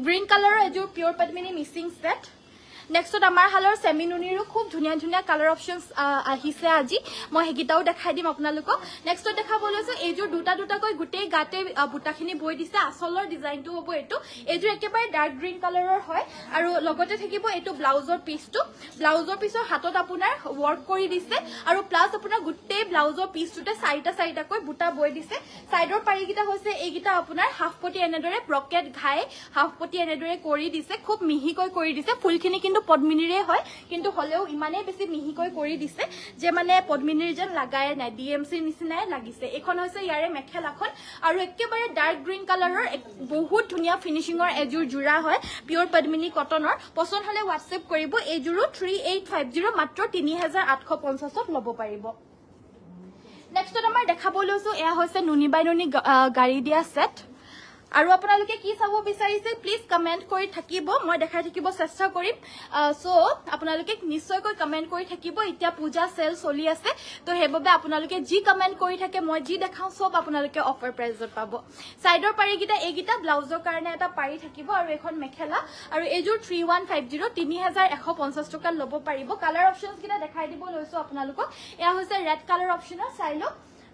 গ্ৰীন কালাৰৰ এযোৰ পিওৰ পদ্মিনী মিক্সিং সেট নেক্সটত আমাৰ হালৰ সেমিনুনিৰো খুব ধুনিয়া ধুনিয়া কালাৰ অপশনস আহিছে আজি মই হেগিটাও দেখাই দিম আপোনালোকক নেক্সটত দেখাব লৈছো এইযোৰ দুটা দুটাকৈ গুটেই গাতে বুটাখিনি বৈ দিছে আসলৰ ডিজাইনটো হ'ব এটো এইযোৰ একেবাৰে ডাৰ্ক গ্ৰীন কালাৰৰ হয় আৰু লগতে থাকিব এটো ব্লাউজৰ পিছৰ হাতত আপোনাৰ ওয়াৰ্ক কৰি দিছে আৰু প্লাস আপোনাৰ গুটেই ব্লাউজৰ পিছটোতে চাৰিটাকৈ বুটা বৈ দিছে সাইডৰ পাৰিগিটা হৈছে এইগিটা আপোনাৰ হাফ পটি এনেদৰে ব্ৰকেট ঘাই হাফ পটি এনেদৰে কৰি দিছে খুব মিহিকৈ কৰি দিছে ফুলখিনি কিন্তু পদ্মিনীৰে হয় কিন্তু হলেও ইমানে বেছি মিহিকৈ কৰি দিছে যে মানে পদ্মিনীৰ যেন লাগায় নাই ডিএমসি নিচিনাই লাগিছে এখন হৈছে ইয়াৰে মেখেলাখন আৰু একেবাৰে ডাৰ্ক গ্ৰীন কালাৰৰ বহুত ধুনিয়া ফিনিশিংৰ এযোৰ জোৰা হয় পিওৰ পদ্মিনী কটনৰ পছন্দ হলে হোৱাটছএপ কৰিব এইযোৰো 3850 মাত্ৰ 3850 ত ল'ব পাৰিব নেক্সটত আমাৰ দেখাব লৈছো এয়া হৈছে নুনি বাই নুনি গাড়ী দিয়া সেট আৰু আপোনালোকে কি চাব বিচাৰিছে প্লিজ কমেন্ট কৰি থাকিব মই দেখাই থাকিব চেষ্টা কৰিম সো আপোনালোকে নিশ্চয়কৈ কমেন্ট কৰি থাকিব এতিয়া পূজা সেল চলি আছে তো হেববে আপোনালোকে যি কমেন্ট কৰি থাকে মই যি দেখাও সব আপোনালোকে অফাৰ প্ৰাইজত পাব সাইডৰ পাৰিগিটা এইগিটা ব্লাউজৰ কাৰণে এটা পাৰি থাকিব আৰু এখন মেখেলা আৰু এযোৰ 3150 3150 টকা ল'ব পাৰিব কালাৰ অপশনস কিটা দেখাই দিব লৈছো আপোনালোকক এয়া হৈছে ৰেড কালাৰ অপশনৰ চাইলো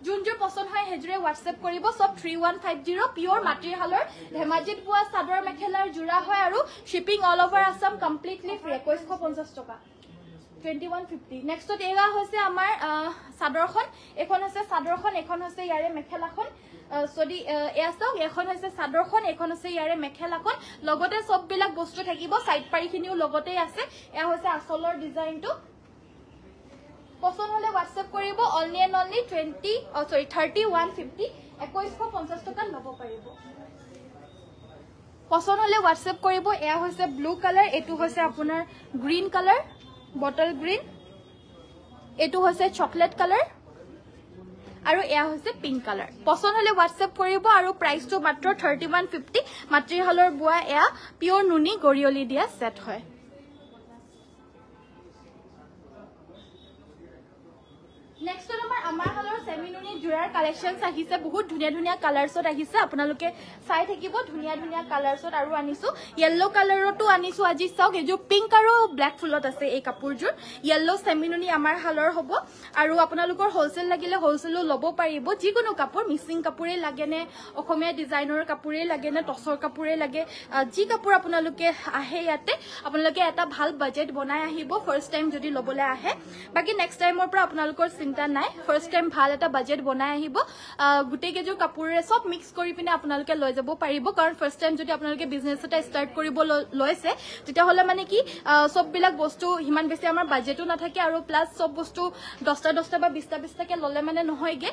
যোনযোৰ পছন্দ হয় হেজুৰে হোৱাটছএপ কৰিব সব 3150 পিওৰ মাটিৰ হালৰ ধেমাজিত পোৱা চাদৰ মেখেলাৰ জোৰা হয় আৰু shipping all over Assam completely free 2150 টকা 2150 নেক্সটত এয়া হৈছে আমাৰ চাদৰখন এখন হৈছে চাদৰখন এখন হৈছে ইয়াৰে মেখেলাখন সৰি এয়া চাওক এখন হৈছে চাদৰখন এখন হৈছে ইয়াৰে মেখেলাখন লগতে সব বিলাক বস্তু থাকিব সাইড পাৰিখিনিও লগতে আছে এয়া হৈছে আসলৰ ডিজাইনটো পছন্দ হলে হোৱাটছএপ কৰিব অনলি এণ্ড অনলি 3150 2150 টকা ল'ব পাৰিব পছন্দ হলে হোৱাটছএপ কৰিব এয়া হৈছে ব্লু কালাৰ এটো হৈছে আপোনাৰ গ্ৰীন কালাৰ বটল গ্ৰীন এটো হৈছে চকলেট কালাৰ আৰু এয়া হৈছে পিংক কালাৰ পছন্দ হলে হোৱাটছএপ কৰিব আৰু প্ৰাইসটো মাত্ৰ 3150 মাটিৰ হালৰ বুৱা এয়া পিওৰ নুনি গৰিয়লি দিয়া সেট হয় নেক্সট আমাৰ হালৰ সেমিনুনি জোৰাৰ কালেকশনস আহিছে বহুত ধুনিয়া ধুনিয়া কালাৰছত আহিছে আপোনালোকে চাই থাকিব ধুনিয়া ধুনিয়া কালাৰছত আৰু আনিছো ইয়েলো কালাৰটো আনিছো আজি চাওক এজো পিংক আৰু ব্ল্যাক ফুলত আছে এই কাপোৰজোৰ ইয়েলো সেমিনুনি আমাৰ হালৰ হ'ব আৰু আপোনালোকৰ হোলসেল লাগিলে হোলসেলো ল'ব পাৰিব যিকোনো কাপোৰ মিক্সিং কাপোৰে লাগে নে অসমীয়া ডিজাইনৰ কাপোৰে লাগে নে টছৰ কাপোৰে লাগে যি কাপোৰ আপোনালোকে আহে ইয়াতে আপোনালোকে এটা ভাল বাজেট বনাই আহিব ফাৰ্স্ট টাইম যদি ল'বলৈ আহে বাকি নেক্সট টাইমৰ পৰা আপোনালোকৰ চিন্তা নাই ফাৰ্স্ট টাইম ভাল এটা বাজেট বনাই আহিব গুটেই কেজোৰ কাপোৰে সব মিক্স কৰি পিনে আপোনালোকে লৈ যাব পাৰিব কাৰণ ফাৰ্স্ট টাইম যদি আপোনালোকে বিজনেস এটা স্টাৰ্ট কৰিব লৈছে তেতিয়া হলে মানে কি সব বিলাক বস্তু হিমান বেছি আমাৰ বাজেটো নাথাকে আৰু প্লাস সব বস্তু 10টা বা 20টা কে ললে মানে নহয়গে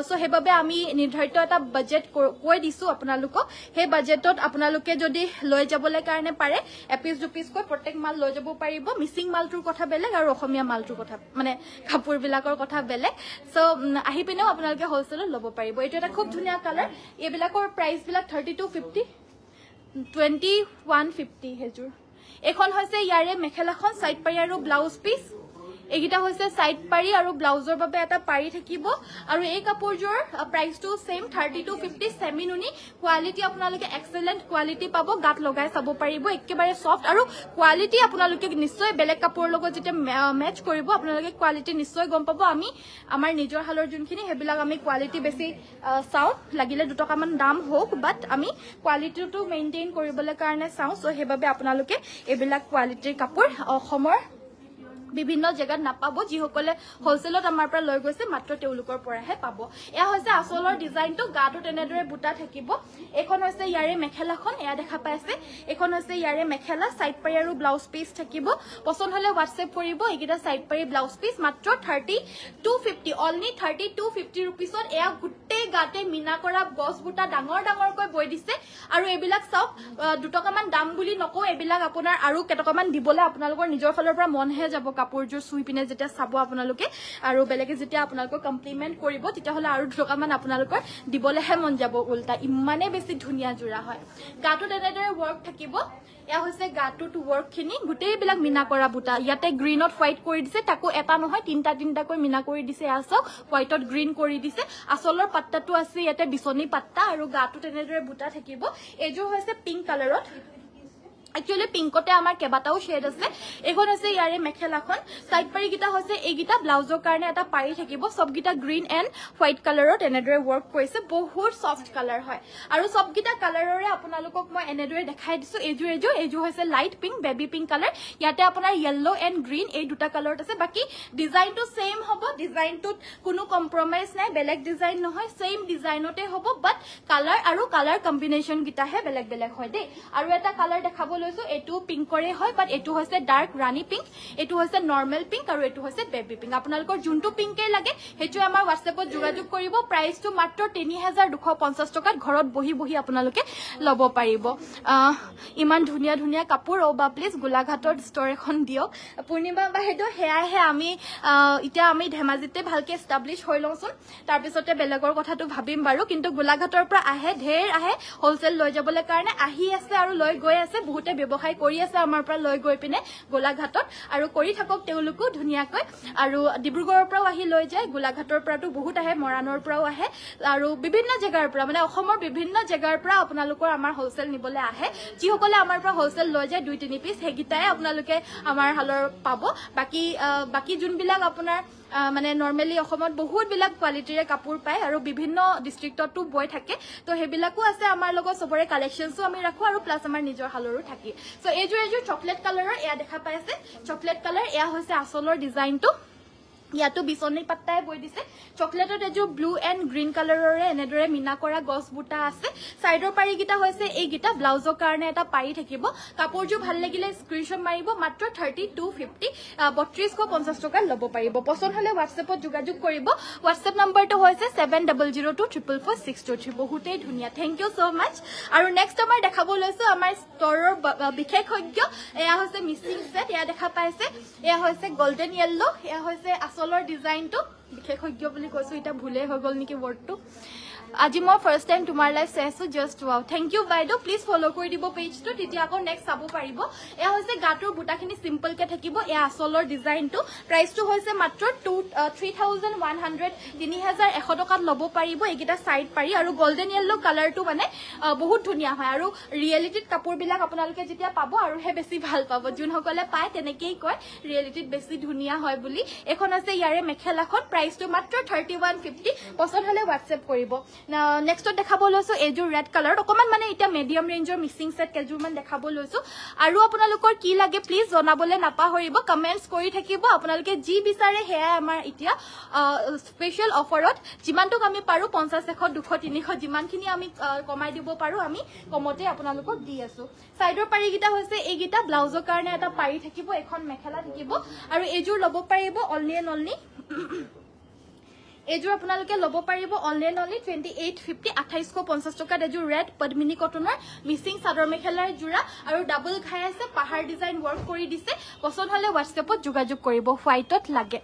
সো হেবাবে আমি নিৰ্ধাৰিত এটা বাজেট কৈ দিছো আপোনালোকক হে বাজেটত আপোনালোকে যদি লৈ যাবলৈ কাৰণে পাৰে এপিস দুপিস কৈ প্ৰত্যেক মাল লৈ যাব পাৰিব মিসিং মালটোৰ কথা বেলেগ আৰু অসমীয়া মালটোৰ কথা মানে কাপোৰ বিলাকৰ কথা বেলেগ সো আহি পিনেও আপোনালোকে হোলসেলত ল'ব পাৰিব এইটো এটা খুব ধুনীয়া কালাৰ এইবিলাকৰ প্ৰাইস বিলাক 3250 2150 হেজুৰ এখন হৈছে ইয়াৰে মেখেলাখন সাইড পাৰি আৰু ব্লাউজ পিস এগিটা হৈছে সাইড পাৰি আৰু ব্লাউজৰ বাবে এটা পাৰি থাকিব আৰু এই কাপোৰজোৰ প্ৰাইসটো সেম 3250 সেমিনুনি কোৱালিটি আপোনালোকে এক্সেলেন্ট কোৱালিটি পাব গাত লগাই চাব পাৰিব একেবাৰে সফট আৰু কোৱালিটি আপোনালোকে নিশ্চয় বেলেগ কাপোৰৰ লগত যেতিয়া মেচ কৰিব আপোনালোকে কোৱালিটি নিশ্চয় গম পাব আমি আমাৰ নিজৰ হালৰ যোনখিনি হেবিলাক আমি কোৱালিটি বেছি চাও লাগিলে 2 টকা মান দাম হোক বাট আমি কোৱালিটিটো মেইনটেইন কৰিবলৈ কাৰণে চাও সো হেবাবে আপোনালোকে এবিলাক কোৱালিটিৰ কাপোৰ অসমৰ বিভিন্ন জায়গাত নাপাব যিসকলে হোলসেলত আমাৰ পৰা লৈ গৈছে মাত্ৰ তেওঁলোকৰ পৰাহে পাব এয়া হৈছে আসলৰ ডিজাইনটো গাটো তেনেদৰে বুটা থাকিব এখন হৈছে ইয়াৰে মেখেলাখন এয়া দেখা পাইছে এখন হৈছে ইয়াৰে মেখেলা সাইড পাৰি আৰু ব্লাউজ পিস থাকিব পছন্দ হলে WhatsApp কৰিব একিটা সাইড পাৰি ব্লাউজ পিস মাত্ৰ 3250 অনলি 3250 रुपीसত এয়া গুটে গাতে মিনা কৰা গছ বুটা ডাঙৰ ডাঙৰকৈ বৈ দিছে আৰু এবিলাক চাওক 2 টকা মান দাম বুলি নকও এবিলাক আপোনাৰ আৰু কেটকা মান দিবলে আপোনালোকৰ নিজৰ ফালৰ পৰা মনহে যাব কাপোৰজোৰ সুই পিনে যেতিয়া চাব আপোনালোকে আৰু বেলেগে যেতিয়া আপোনালোকক কমপ্লিমেন্ট কৰিব তেতিয়া হলে আৰু 2 টকা মান আপোনালোকৰ দিবলেহে মন যাব উল্টা ইমানে বেছি ধুনিয়া জোৰা হয় গাটো তেনেদৰে ওয়াৰ্ক থাকিব এয়া হৈছে গাটো টু ওয়াৰ্ক খিনি গুটেই বিলাক মিনা কৰা বুটা ইয়াতে গ্ৰীনত হোৱাইট কৰি দিছে তাকো এটা নহয় তিনটা কৈ মিনা কৰি দিছে আসক হোৱাইটত গ্ৰীন কৰি দিছে আসলৰ পাত্তাটো আছে ইয়াতে বিছনি পাত্তা আৰু গাটো তেনেদৰে বুটা থাকিব এজো হৈছে পিংক কালাৰত Actually পিংকতে আমাৰ কেবাটাও শেড আছে এখন আছে ইয়াৰে মেখেলাখন সাইড পাৰি গিটা হৈছে এইগিটা ব্লাউজৰ কাৰণে এটা পাৰি থাকিব সবগিটা গ্ৰীন এন্ড হোৱাইট কালাৰত এনেদৰে ওয়াৰ্ক কৰিছে বহুত সফট কালাৰ হয় আৰু সবগিটা কালাৰৰে আপোনালোকক মই এনেদৰে দেখাই দিছো এজো হৈছে light pink baby pink colour ইয়াতে আপোনাৰ ইয়েলো এন্ড গ্ৰীন এই দুটা কালাৰত আছে বাকি ডিজাইনটো সেম হ'ব ডিজাইনটোত কোনো কম্প্ৰমাইজ নাই বেলেগ ডিজাইন নহয় সেম ডিজাইনতে হ'ব বাট কালাৰ আৰু কালাৰ কম্বিনেশন গিটাহে বেলেগ বেলেগ হয় দে আৰু এটা কালাৰ দেখাব এটু পিংকৰে হয় বাট এটু হৈছে ডাৰ্ক ৰাণী পিংক এটু হৈছে নৰমাল পিংক আৰু এটু হৈছে বেবি পিংক আপোনালোকৰ যোনটো পিংকে লাগে হেতু আমাৰ WhatsAppত যোগাযোগ কৰিব প্ৰাইসটো মাত্ৰ 3250 টকাত ঘৰত বহি বহি আপোনালোকে লব পাৰিব ইমান ধুনিয়া ধুনিয়া কাপোৰ ওবা প্লিজ গোলাঘাটৰ ষ্টৰ এখন দিয়ক পূৰ্ণিমা বাইদেউ হেয়াহে আমি ইটা আমি ধেমাজিতে ভালকে এস্টাবলিশ হৈ লওঁচোন তাৰ পিছতে বেলেগৰ কথাটো ভাবিম বাৰু কিন্তু গোলাঘাটৰ পৰা আহে ঢেৰ আহে হোলসেল লৈ যাবলৈ কাৰণে আহি আছে আৰু লৈ গৈ আছে বহুতে ব্যৱসায় কৰি আছে আমাৰ পৰা লৈ গৈ পিনে গোলাঘাটত আৰু কৰি থাকক তেওঁলোকো ধুনিয়াকৈ আৰু ডিব্ৰুগড়ৰ পৰাও আহি লৈ যায় গোলাঘাটৰ পৰাটো বহুত আহে মৰাণৰ পৰাও আহে আৰু বিভিন্ন জায়গাৰ পৰা মানে অসমৰ বিভিন্ন জায়গাৰ পৰা আপোনালোকৰ আমাৰ হোলসেল নিবলে আহে যিসকলে আমাৰ পৰা হোলসেল লৈ যায় 2-3 পিস হেগিটাই আপোনালোকে আমাৰ হালৰ পাব বাকি যোনবিলাক আপোনাৰ মানে নৰমালি অসমত বহুত বিলাক কোৱালিটিৰে কাপোৰ পায় আৰু বিভিন্ন ডিস্ট্ৰিক্টতো বয় থাকে তো হেবিলাকো আছে আমাৰ লগত সবৰে কালেকশনসও আমি ৰাখো আৰু প্লাস আমাৰ নিজৰ হালৰো থাকে সো এজো চকলেট কালাৰৰ এয়া দেখা পাইছে চকলেট কালাৰ এয়া হৈছে আসলৰ ডিজাইনটো ইয়াতো বিছনি পাত্তাই বৈ দিছে চকলেটত এজো ব্লু এন্ড গ্ৰীন কালাৰৰে এনেদৰে মিনা কৰা গছ বুটা আছে সাইডৰ পাৰি গিটা হৈছে এই গিটা ব্লাউজৰ কাৰণে এটা পাৰি থাকিব কাপোৰজো ভাল লাগিলে স্ক্ৰিনশ্বট মাৰিব মাত্ৰ 3250 3250 টকা লব পাৰিব পছন্দ হলে WhatsAppত যোগাযোগ কৰিব WhatsApp নম্বৰটো হৈছে 7002444623 বহুতেই ধুনিয়া থ্যাংক ইউ সো মাচ আৰু নেক্সট আমাৰ দেখাব লৈছো আমাৰ ষ্টৰৰ বিশেষজ্ঞ এয়া হৈছে মিচিং সেট এয়া দেখা পাইছে এয়া হৈছে গোল্ডেন ইয়েলো এয়া হৈছে আসলৰ ডিজাইনটো বিশেষজ্ঞ বুলি কৈছো এটা ভুলে হৈ গল নেকি ওয়াৰ্ডটো আজি মই ফাৰ্স্ট টাইম তোমাৰ লাইভ চাইছো জাস্ট ওয়াও থ্যাংক ইউ বাইদেউ প্লিজ ফলো কৰি দিব পেজটো তেতিয়া আকৌ নেক্সট চাব পাৰিব এয়া হৈছে গাটোৰ বুটাখিনি সিম্পল কে থাকিব এয়া আসলৰ ডিজাইনটো প্ৰাইসটো হৈছে মাত্ৰ 3100 3100 টকাত লব পাৰিব একিটা সাইড পাৰি আৰু গোল্ডেন ইয়েলো কালাৰটো মানে বহুত ধুনিয়া হয় আৰু ৰিয়েলিটিত কাপোৰ বিলাক আপোনালোকে যেতিয়া পাব আৰু হে বেছি ভাল পাব যোনসকলে পায় তেনেকেই কয় ৰিয়েলিটিত বেছি ধুনিয়া হয় বুলি এখন আছে ইয়াৰে মেখেলাখন প্ৰাইচটো মাত্ৰ 3150 পছন্দ হলে WhatsApp কৰিব নেক্সটত দেখাব লৈছো এজোৰ ৰেড কালাৰ অকমান মানে এটা মিডিয়াম ৰেঞ্জৰ মিক্সিং সেট কেজুৰমান দেখাব লৈছো আৰু আপোনালোকৰ কি লাগে প্লিজ জনাবলে নাপাহৰিব কমেন্টস কৰি থাকিব আপোনালোকে যি বিচাৰে হেয়া আমাৰ এতিয়া স্পেশাল অফাৰত যিমানটো আমি পাৰো 50 100 200 300 যিমানখিনি আমি কমাই দিব পাৰো আমি কমতে আপোনালোকক দি আছো সাইডৰ পাৰি গিটা হৈছে এই গিটা ব্লাউজৰ কাৰণে এটা পাৰি থাকিব এখন মেখেলা থাকিব আৰু এজোৰ লব পাৰিব অনলি এন্ড অনলি এজোৰ আপোনালোকে লব পাৰিব অনলি এন্ড অনলি 2850 2850 টকাত এজোৰ ৰেড পদ্মিনী কটনৰ মিক্সিং চাদৰ মেখেলাৰ জোৰা আৰু ডাবল ঘাই আছে পাহাৰ ডিজাইন ওয়াৰ্ক কৰি দিছে পছন্দ হলে WhatsAppত যোগাযোগ কৰিব হোৱাইটত লাগে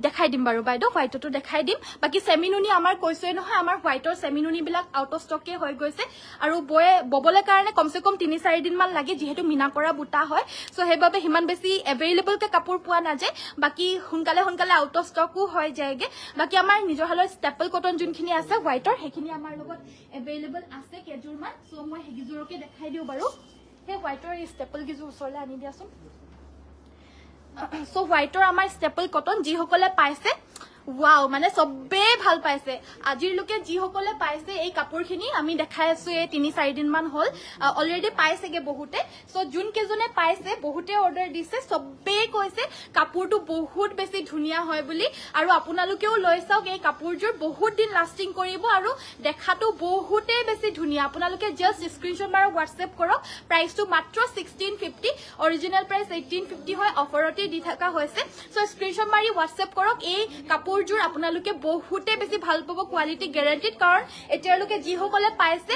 দেখাই দিম বাৰু বাইদেউ হোৱাইটটো দেখাই দিম বাকি সেমিনুনি আমাৰ কৈছোই নহয় আমাৰ হোৱাইটৰ সেমিনুনি বিলাক আউট অফ ষ্টকে হৈ গৈছে আৰু ববলে কাৰণে কমসে কম 3-4 দিন মান লাগে যেহেতু মিনা কৰা বুটা হয় সো হেবাবে হিমান বেছি এভেইলেবল কে কাপোৰ পোৱা নাযায় বাকি হুনকালে আউট অফ ষ্টকও হৈ যায়গে বাকি আমাৰ নিজৰ হালৰ ষ্টেপল কটন যোনখিনি আছে হোৱাইটৰ হেখিনি আমাৰ লগত এভেইলেবল আছে কেজুৰমান সো মই হেগিজুৰকে দেখাই দিও বাৰু হে হোৱাইটৰ ষ্টেপল গিজু ওচৰলে আনি দিয়াছোন সো হোৱাইটৰ আমাৰ ষ্টেপল কটন যি হকলে পাইছে ওয়াও মানে সবে ভাল পাইছে আজিৰ লোকে যি হকলে পাইছে এই কাপোৰখিনি আমি দেখাই আছো এই 3-4 দিন মান হল অলৰেডি পাইছেগে বহুতে সো জুন কেজনে পাইছে বহুতে অৰ্ডাৰ দিছে সবে কৈছে কাপোৰটো বহুত বেছি ধুনিয়া হয় বুলি আৰু আপোনালোকেও লৈ চাওক এই কাপোৰজোৰ বহুত দিন লাস্টিং কৰিব আৰু দেখাটো বহুতে বেছি ধুনিয়া আপোনালোকে জাস্ট স্ক্ৰিনশ্বট মাৰ WhatsApp কৰক প্ৰাইচটো মাত্ৰ 1650 অৰিজিনাল প্ৰাইচ 1850 হয় অফাৰতে দি থকা হৈছে সো স্ক্ৰিনশ্বট মাৰি WhatsApp কৰক এই কাপোৰজোৰ আপোনালোকে বহুতে বেছি ভাল পাব কোৱালিটি গ্যাৰান্টিড কাৰণ এতিয়ালৈকে যি হকলে পাইছে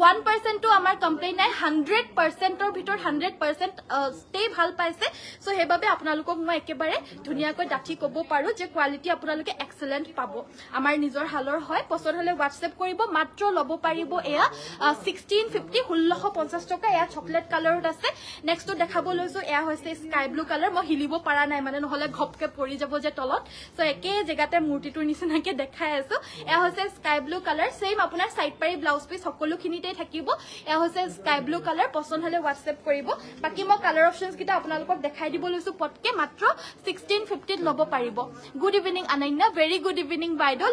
1% টো আমাৰ কমপ্লেইন নাই 100% ৰ ভিতৰ 100% ষ্টে ভাল পাইছে সো হেবাবে আপোনালোকক মই একেবাৰে ধুনিয়াকৈ ডাঠি কব পাৰো যে কোৱালিটি আপোনালোকে এক্সেলেন্ট পাব আমাৰ নিজৰ হালৰ হয় পছন্দ হলে WhatsApp কৰিব মাত্ৰ লব পাৰিব এয়া 1650 1650 টকা এয়া চকলেট কালাৰত আছে নেক্সটটো দেখাব লৈছো এয়া হৈছে স্কাই ব্লু কালাৰ মই হিলিব পাৰা নাই মানে নহলে ঘপকে পৰি যাব যে তলত সো একে জেগাতে মূৰ্তিটোৰ নিচিনাকে দেখাই আছো এয়া হৈছে স্কাই ব্লু কালাৰ সেম আপোনাৰ সাইড পাৰি ব্লাউজ পিস সকলোখিনিতে থাকিব এয়া হৈছে স্কাই ব্লু কালাৰ পছন্দ হলে WhatsApp কৰিব বাকি মই কালাৰ অপশনস কিটা আপোনালোকক দেখাই দিব লৈছো পটকে মাত্ৰ 1650 লব পাৰিব good evening Ananya very good evening বাইদেউ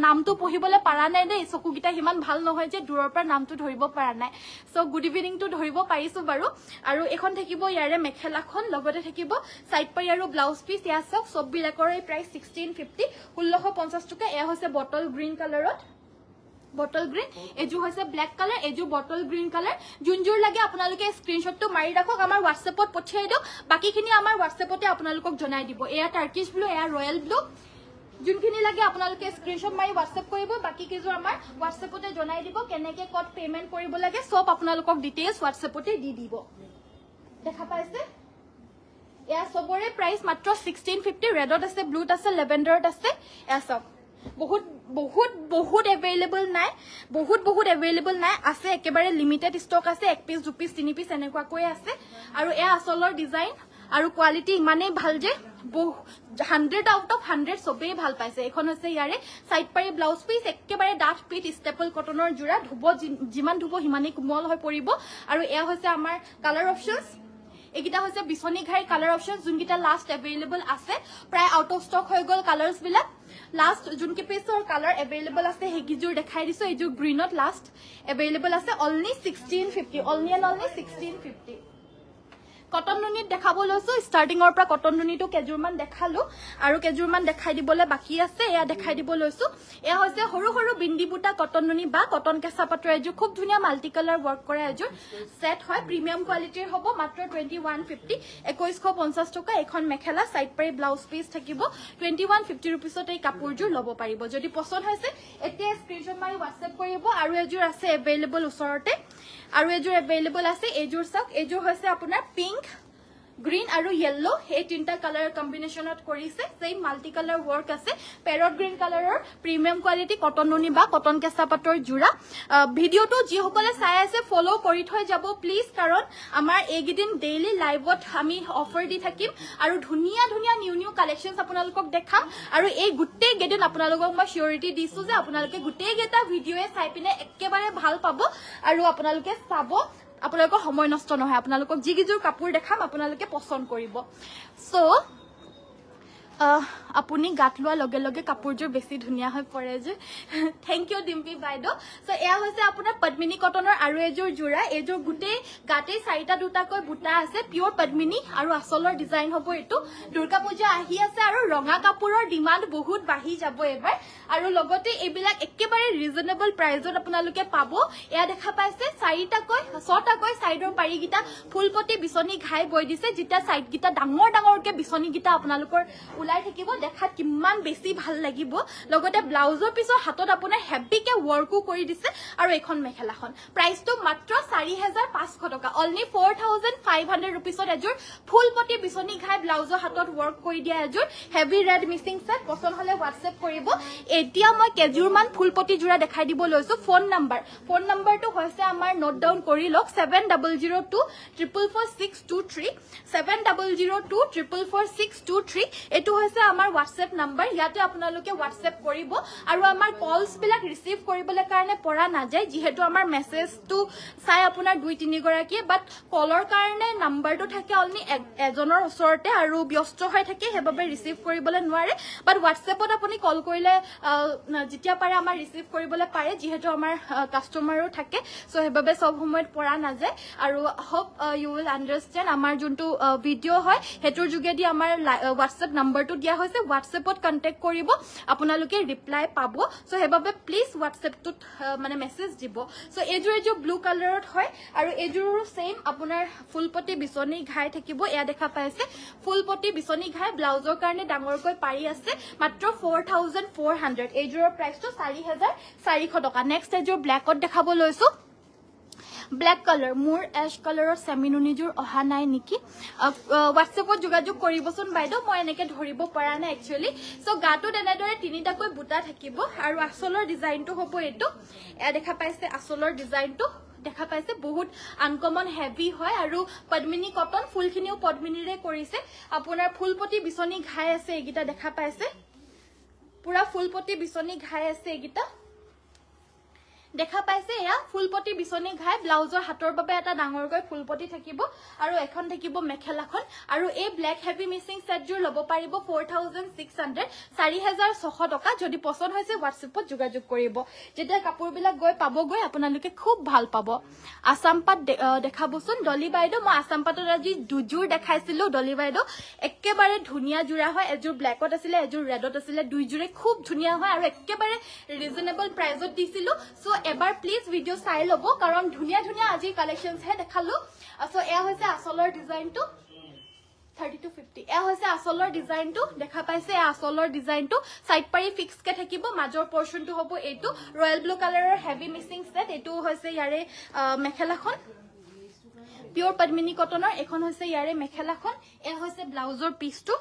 নামটো পঢ়িবলে পাৰা নাই দেই চকু কিটা হিমান ভাল নহয় যে দূৰৰ পৰা নামটো ধৰিব পাৰা নাই সো গুড ইভিনিং টো ধৰিব পাৰিছো বাৰু আৰু এখন থাকিব ইয়াৰে মেখেলাখন লগতে থাকিব সাইড পাৰি আৰু ব্লাউজ পিস ইয়া সব বিলাকৰ এই প্ৰাইস 1650 1650 টকা এয়া হৈছে বটল গ্ৰীন কালাৰত বটল গ্ৰীন এজু হৈছে ব্ল্যাক কালাৰ এজু বটল গ্ৰীন কালাৰ জুনজুৰ লাগে আপোনালোকে স্ক্ৰিনশ্বটটো মাৰি ৰাখক আমাৰ WhatsAppত পঠিয়াই দিও বাকিখিনি আমাৰ WhatsAppতে আপোনালোকক জনাই দিব এয়া টাৰ্কিশ ব্লু এয়া ৰয়েল ব্লু যোনখিনি লাগে আপোনালোকে স্ক্ৰিনশ্বট মাৰি WhatsApp কৰিব বাকি কিছু আমাৰ WhatsAppতে জনাই দিব কেনেকে কত পেমেন্ট কৰিব লাগে সব আপোনালোকক ডিটেইলছ WhatsAppতে দি দিব দেখা পাইছে এয়া সবৰে প্ৰাইস মাত্ৰ 1650 ৰেডত আছে ব্লুত আছে লেভেণ্ডাৰত আছে এয়া সব বহুত এভেইলেবল নাই বহুত এভেইলেবল নাই আছে একেবাৰে লিমিটেড ষ্টক আছে 1 পিস 2 পিস 3 পিস এনেকুৱা কৈ আছে আৰু এয়া আসলৰ ডিজাইন আৰু কোৱালিটি ইমানে ভাল যে 100 আউট অফ 100 সবে ভাল পাইছে এখন হৈছে ইয়াৰে সাইড পাৰি ব্লাউজ পিস একেবাৰে ডাঠ পিট ষ্টেপল কটনৰ জোৰা ধুব যিমান ধুব হিমানে কোমল হৈ পৰিব আৰু এয়া হৈছে আমাৰ কালাৰ অপশনস এগিটা হৈছে বিছনি ঘাই কালাৰ অপশন যোনগিটা লাষ্ট এভেইলেবল আছে প্ৰায় আউট অফ ষ্টক হৈ গল কালাৰস বিলাক লাষ্ট যোনকে পিছৰ কালাৰ এভেইলেবল আছে হেগিজুৰ দেখাই দিছো এজু গ্ৰীনত লাষ্ট এভেইলেবল আছে only 1650 only and only 1650 cotton নুনিত দেখাব লৈছো স্টাৰ্টিংৰ পৰা কটন নুনিটো কেজুৰমান দেখালো আৰু কেজুৰমান দেখাই দিবলে বাকি আছে এয়া দেখাই দিব লৈছো এয়া হৈছে সৰু সৰু বিন্দি বুটা কটন নুনি বা কটন কেঁচা পাটৰ এজুৰ খুব ধুনিয়া মাল্টি কালাৰ ওয়াৰ্ক কৰা এজুৰ সেট হয় প্ৰিমিয়াম কোৱালিটিৰ হ'ব মাত্ৰ 2150 2150 টকা এখন মেখেলা সাইড পাৰি ব্লাউজ পিস থাকিব 2150 रुपीसত এই কাপোৰজোৰ লব পাৰিব যদি পছন্দ হৈছে এতিয়া স্ক্ৰিনশ্বট মাৰি WhatsApp কৰিব আৰু এজুৰ আছে এভেইলেবল ওচৰতে আৰু এজুৰ এভেইলেবল আছে এজুৰ চাওক এজুৰ হৈছে আপোনাৰ পিংক গ্ৰীন আৰু ইয়েলো এই তিনটা কালাৰ কম্বিনেশনত কৰিছে সেম মাল্টি কালাৰ ওয়াৰ্ক আছে প্যাৰট গ্ৰীন কালাৰৰ প্ৰিমিয়াম কোৱালিটি কটন নুনি বা কটন কেঁচা পাটৰ জোৰা ভিডিওটো যি সকলে চাই আছে ফলো কৰি থৈ যাব প্লিজ কাৰণ আমাৰ এইগিদিন ডেইলি লাইভত আমি অফাৰ দি থাকিম আৰু ধুনিয়া নিউ কালেকশনস আপোনালোকক দেখাম আৰু এই গুটে গেদিন আপোনালোকক মই সিউৰিটি দিছো যে আপোনালোকে গুটে গেটা ভিডিওয়ে চাই পিনে একেবাৰে ভাল পাব আৰু আপোনালোকে চাব আপোনালোকৰ সময় নষ্ট নহয় আপোনালোকক যি গিজুৰ কাপোৰ দেখাম আপোনালোকে পছন্দ কৰিব সো আপুনি গাত লোৱা লগে লগে কাপোৰযোৰ বেছি ধুনীয়া হৈ পৰে যে থ্যাংক ইউ ডিম্পি বাইদেউ সো এয়া হৈছে আপোনাৰ পদ্মিনী কটনৰ আৰু এযোৰ জোৰা এযোৰ গুটেই গাতেই চাৰিটা দুটাকৈ বুটা আছে পিওৰ পদ্মিনী আৰু আচলৰ ডিজাইন হ'ব এটো দুৰ্গা পূজা আহি আছে আৰু ৰঙা কাপোৰৰ ডিমান্ড বহুত বাঢ়ি যাব এবাৰ আৰু লগতে এইবিলাক একেবাৰে ৰিজনেবল প্ৰাইজত আপোনালোকে পাব এয়া দেখা পাইছে চাৰিটাকৈ ছটাকৈ সাইডৰ পাৰিগিটা ফুলপতি বিছনি ঘাই বৈ দিছে যেটা সাইড গিটা ডাঙৰ ডাঙৰকে বিছনি গিটা আপোনালোকৰ উলাই থাকিব দেখাত কিমান বেছি ভাল লাগিব লগতে ব্লাউজৰ পিছৰ হাতত আপোনাৰ হেভিকে ওয়াৰ্কও কৰি দিছে আৰু এখন মেখেলাখন প্ৰাইসটো মাত্ৰ 4500 টকা অনলি 4500 रुपीसত এযোৰ ফুলপতি বিছনি ঘাই ব্লাউজৰ হাতত ওয়াৰ্ক কৰি দিয়া এযোৰ হেভি ৰেড মিক্সিং সেট পছন্দ হলে WhatsApp কৰিব এতিয়া মই কেজুৰ মান ফুলপতি জোৰা দেখাই দিব লৈছো ফোন নাম্বাৰটো হৈছে আমাৰ নোট ডাউন কৰি লওক 7002444623 7002444623 এটো হৈছে আমাৰ WhatsApp নাম্বাৰ ইয়াতে আপোনালোকে WhatsApp কৰিব আৰু আমাৰ কলস বিলাক ৰিসিভ কৰিবলৈ কাৰণে পৰা না যায় যেহেতু আমাৰ মেছেজটো চাই আপোনাৰ 2-3 গৰাকী বাট কলৰ কাৰণে নাম্বাৰটো থাকে অনলি এজনৰ ওচৰতে আৰু ব্যস্ত হৈ থাকে হেবাবে ৰিসিভ কৰিবলৈ নোৱাৰে বাট WhatsAppত আপুনি কল কৰিলে যেতিয়া পাৰে আমাৰ ৰিসিভ কৰিবলৈ পাৰে যেহেতু আমাৰ কাস্টমাৰো থাকে সো হেবাবে সব সময়ত পৰা না যায় আৰু হোপ ইউ উইল আন্ডাৰস্ট্যান্ড আমাৰ যোনটো ভিডিও হয় হেতুৰ যোগেদি আমাৰ WhatsApp নাম্বাৰটো দিয়া হৈছে WhatsAppত কন্টাক্ট কৰিব আপোনালোকে ৰিপ্লাই পাব সো হেবাবে প্লিজ WhatsAppটোত মানে মেছেজ দিব সো এযোৰ ব্লু কালাৰত হয় আৰু এযোৰ সেম আপোনাৰ ফুলপতি বিছনি ঘাই থাকিব এয়া দেখা পাইছে ফুলপতি বিছনি ঘাই ব্লাউজৰ কাৰণে ডাঙৰকৈ পাৰি আছে মাত্ৰ 4400 এযোৰৰ প্ৰাইসটো 4400 টকা নেক্সট এযোৰ ব্ল্যাকত দেখাব লৈছো ব্ল্যাক কালাৰ মোৰ এশ কালাৰৰ সেমিনুনিজুৰ অহা নাই নেকি WhatsAppত যোগাযোগ কৰিবচোন বাইদেউ মই এনেকে ধৰিব পৰা নাই একচুয়ালি সো গাটোত এনেদৰে তিনিটাকৈ বুটা থাকিব আৰু আচলৰ ডিজাইনটো হ'ব এটো এ দেখা পাইছে আচলৰ ডিজাইনটো দেখা পাইছে বহুত আনকমন হেভি হয় আৰু পদ্মিনী কটন ফুলখিনিও পদ্মিনীৰে কৰিছে আপোনাৰ ফুলপতি বিছনি ঘাই আছে এগিটা দেখা পাইছে পুৰা ফুলপতি বিছনি ঘাই আছে এগিটা দেখা পাইছে এয়া ফুলপতি বিছনি ঘাই ব্লাউজৰ হাতৰ বাবে এটা ডাঙৰকৈ ফুলপতি থাকিব আৰু এখন থাকিব মেখেলাখন আৰু এই ব্ল্যাক হেভি মিক্সিং সেটজুৰ লব পাৰিব 4600 4600 টকা যদি পছন্দ হৈছে WhatsAppত যোগাযোগ কৰিব যেতিয়া কাপোৰবিলাক গৈ পাবগৈ আপোনালোকে খুব ভাল পাব আসামপাত দেখাবচোন ডলি বাইদেউ মই আসামপাতৰ আজি দুজোৰ দেখাইছিলো ডলি বাইদেউ একেবাৰে ধুনিয়া জোৰা হয় এযোৰ ব্ল্যাকত আছিল এযোৰ ৰেডত আছিল দুইজোৰে খুব ধুনিয়া হয় আৰু একেবাৰে ৰিজনেবল প্ৰাইজত দিছিলো সো এবাৰ প্লিজ ভিডিও চাই লব কাৰণ ধুনিয়া ধুনিয়া আজি কালেকশনস হে দেখালো সো এয়া হৈছে আচলৰ ডিজাইনটো 3250 এয়া হৈছে আচলৰ ডিজাইনটো দেখা পাইছে আচলৰ ডিজাইনটো সাইড পাৰি ফিক্স কে থাকিব মাজৰ পোৰশনটো হ'ব এটো ৰয়্যাল ব্লু কালাৰৰ হেভি মিক্সিং সেট এটো হৈছে ইয়াৰে মেখেলাখন পিওৰ পদ্মিনী কটনৰ এখন হৈছে ইয়াৰে মেখেলাখন এ হৈছে ব্লাউজৰ পিসটো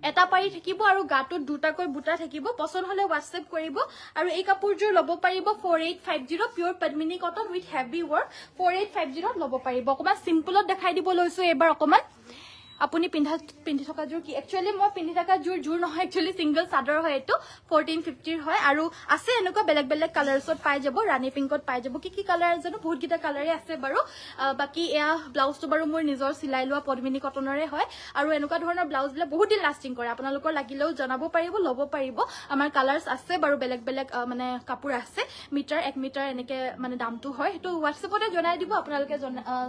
এটা পাৰি থাকিব আৰু গাটোত দুটাকৈ বুটা থাকিব পছন্দ হলে WhatsApp কৰিব আৰু এই কাপোৰজোৰ লব পাৰিব 4850 pure Padmini cotton with heavy work 4850 লব পাৰিব অকমান সিম্পলত দেখাই দিব লৈছো এবাৰ অকমান আপুনি পিন্ধি থকা জোৰ কি একচুয়ালি মই পিন্ধি থকা জোৰ নহয় একচুয়ালি সিঙ্গল চাদৰ হয় এটো 1450 হয় আৰু আছে এনেকুৱা বেলেগ বেলেগ কালাৰছত পাই যাব ৰানী পিংকত পাই যাব কি কালাৰ জানো বহুত গিটা কালাৰে আছে বাৰু বাকি এয়া ব্লাউজটো বাৰু মোৰ নিজৰ সিলাই লোৱা পদ্মিনী কটনৰে হয় আৰু এনেকুৱা ধৰণৰ ব্লাউজ বিলাক বহুত দিন লাস্টিং কৰে আপোনালোকৰ লাগিলেও জনাব পাৰিব লব পাৰিব আমাৰ কালাৰস আছে বাৰু বেলেগ বেলেগ মানে কাপোৰ আছে মিটাৰ 1 মিটাৰ এনেকে মানে দামটো হয় হেতু WhatsAppতে জনাই দিব আপোনালোকে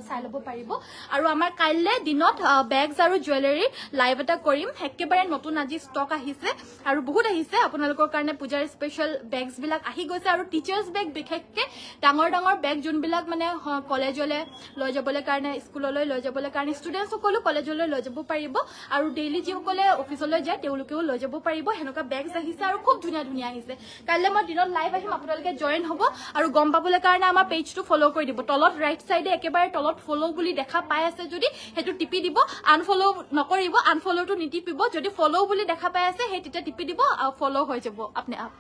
চাই লব পাৰিব আৰু আমাৰ কাইলে দিনত বেগস আৰু জুৱেলাৰী লাইভ এটা কৰিম একেবাৰে নতুন আজি ষ্টক আহিছে আৰু বহুত আহিছে আপোনালোকৰ কাৰণে পূজাৰ স্পেশাল বেগস বিলাক আহি গৈছে আৰু টিচাৰ্স বেগ বিশেষকে ডাঙৰ ডাঙৰ বেগ যোনবিলাক মানে কলেজলৈ লৈ যাবলৈ কাৰণে স্কুললৈ লৈ যাবলৈ কাৰণে ষ্টুডেন্টস সকলো কলেজলৈ লৈ যাব পাৰিব আৰু ডেইলি যি সকলে অফিচলৈ যায় তেওঁলোকেও লৈ যাব পাৰিব হেনকা বেগস আহিছে আৰু খুব ধুনিয়া ধুনিয়া আহিছে কাইলে মই দিনত লাইভ আহিম আপোনালোকে জয়েন হ'ব আৰু গম পাবলৈ কাৰণে আমাৰ পেজটো ফলো কৰি দিব তলত ৰাইট সাইডে একেবাৰে তলত ফলো বুলি দেখা পাই আছে যদি হেতু টিপি দিব আনফলো নকৰিব আনফলোটো নিটিপিব যদি ফলো বুলি দেখা পাই আছে হে তিটা টিপি দিব ফলো হৈ যাব আপনি আপ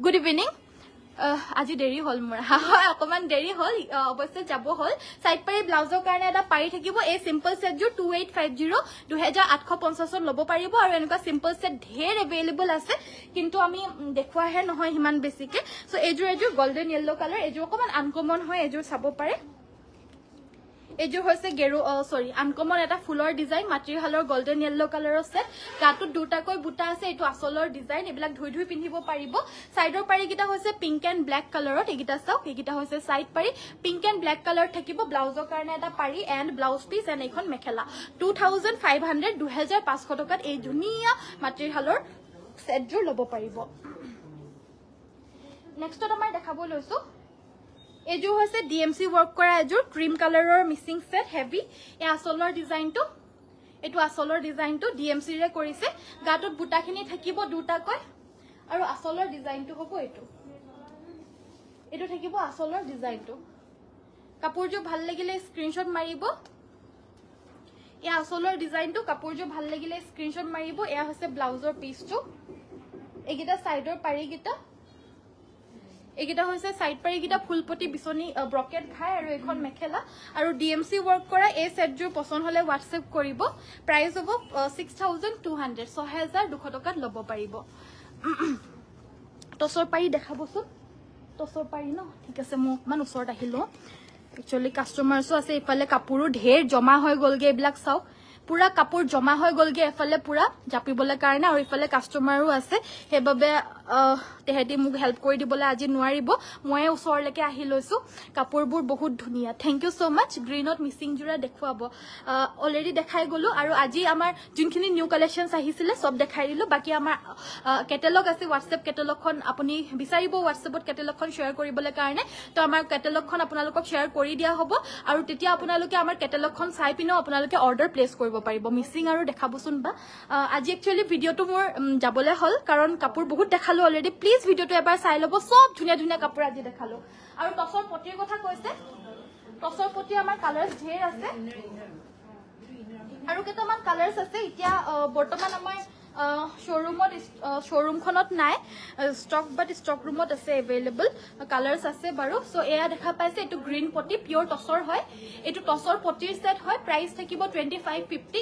গুড ইভিনিং আজি দেৰি হল মোৰ হয় অকমান দেৰি হল অৱশ্যে যাব হল সাইড পাৰি ব্লাউজৰ কাৰণে এটা পাৰি থাকিব এই সিম্পল সেট জু 2850 2850 লব পাৰিব আৰু এনেকুৱা সিম্পল সেট ঢেৰ अवेलेबल আছে কিন্তু আমি দেখুৱাহে নহয় হিমান বেছিকে so Azure golden yellow colour Azure অকমান আনকমন হয় এজুৰ চাব পাৰে এযোৰ হৈছে গেৰু সৰি আনকমন এটা ফুলৰ ডিজাইন মাতৃহালৰ গোল্ডেন ইয়েলো কালাৰৰ সেট গাটোত দুটাকৈ বুটা আছে এটো আসলৰ ডিজাইন এবিলাক ধুই ধুই পিন্ধিব পাৰিব সাইডৰ পাৰি গিটা হৈছে পিংক এন্ড ব্ল্যাক কালাৰত এগিটা চাওক এগিটা হৈছে সাইড পাৰি পিংক এন্ড ব্ল্যাক কালাৰ থাকিব ব্লাউজৰ কাৰণে এটা পাৰি এন্ড ব্লাউজ পিস এন্ড এখন মেখেলা 2500 2500 টকাত এই ধুনিয়া মাতৃহালৰ সেটযোৰ লব পাৰিব নেক্সটত আমাৰ দেখাব লৈছো এযোৰ হৈছে ডিএমসি ওয়াৰ্ক কৰা এযোৰ ক্ৰীম কালাৰৰ মিসিং সেট হেভি এ আসলৰ ডিজাইনটো এটো আসলৰ ডিজাইনটো ডিএমসি ৰে কৰিছে গাটোত বুটাখিনি থাকিব দুটাকৈ আৰু আসলৰ ডিজাইনটো হ'ব এটো থাকিব আসলৰ ডিজাইনটো কাপোৰযোৰ ভাল লাগিলে স্ক্ৰিনশ্বট মাৰিব এ আসলৰ ডিজাইনটো কাপোৰযোৰ ভাল লাগিলে স্ক্ৰিনশ্বট মাৰিব এয়া হৈছে ব্লাউজৰ পিসটো এগিটা সাইডৰ পাৰি গিটা এগিটা হৈছে সাইড পাৰি গিটা ফুলপটি বিছনি ব্ৰকেট ঘাই আৰু এখন মেখেলা আৰু ডিএমসি ওয়াৰ্ক কৰা এই সেটযোৰ পছন্দ হলে WhatsApp কৰিব প্ৰাইস হ'ব 6200 6200 টকাত লব পাৰিব টসৰ পাৰি দেখাবছো টসৰ পাৰি ন ঠিক আছে মই মান ওচৰত আহিলো একচুয়ালি কাস্টমাৰসো আছে ইফালে কাপোৰো ঢেৰ জমা হৈ গলগে এইবিলাক চাওক পুৰা কাপোৰ জমা হৈ গলগে এফালে পুৰা জাপিবলে কাৰণে আৰু ইফালে কাস্টমাৰো আছে হেবাবে তেহেতি মোক হেল্প কৰি দিবলে আজি নোৱাৰিব মই ওচৰলৈকে আহি লৈছো কাপোৰবোৰ বহুত ধুনিয়া থ্যাংক ইউ সো মাচ গ্ৰীনত মিসিং জুৰা দেখুৱাব অলৰেডি দেখাই গলো আৰু আজি আমাৰ যোনখিনি নিউ কালেকশনস আহিছিলে সব দেখাই দিলো বাকি আমাৰ কেটালগ আছে WhatsApp কেটালগখন আপুনি বিচাৰিব WhatsAppত কেটালগখন শেয়াৰ কৰিবলে কাৰণে তো আমাৰ কেটালগখন আপোনালোকক শেয়াৰ কৰি দিয়া হ'ব আৰু তেতিয়া আপোনালোকে আমাৰ কেটালগখন চাই পিনো আপোনালোকে অৰ্ডাৰ প্লেস কৰিব পাৰিব মিসিং আৰু দেখাবচোন বা আজি একচুয়ালি ভিডিওটো মোৰ যাবলে হল কাৰণ কাপোৰ বহুত দেখালো অলৰেডি প্লিজ ভিডিওটো এবাৰ চাই লব সব ধুনিয়া ধুনিয়া কাপোৰ আজি দেখালো আৰু টসৰ পটিৰ কথা কৈছে টসৰ পটি আমাৰ কালাৰস ঢেৰ আছে আৰু কেটামান কালাৰস আছে এতিয়া বৰ্তমান আমাৰ শোৰুমখনত নাই স্টক বাট স্টক ৰুমত আছে अवेलेबल কালাৰস আছে বাৰু সো এয়া দেখা পাইছে এটো গ্ৰীন পটি পিওৰ টসৰ হয় এটো টসৰ পটিৰ সেট হয় প্ৰাইস থাকিব 2550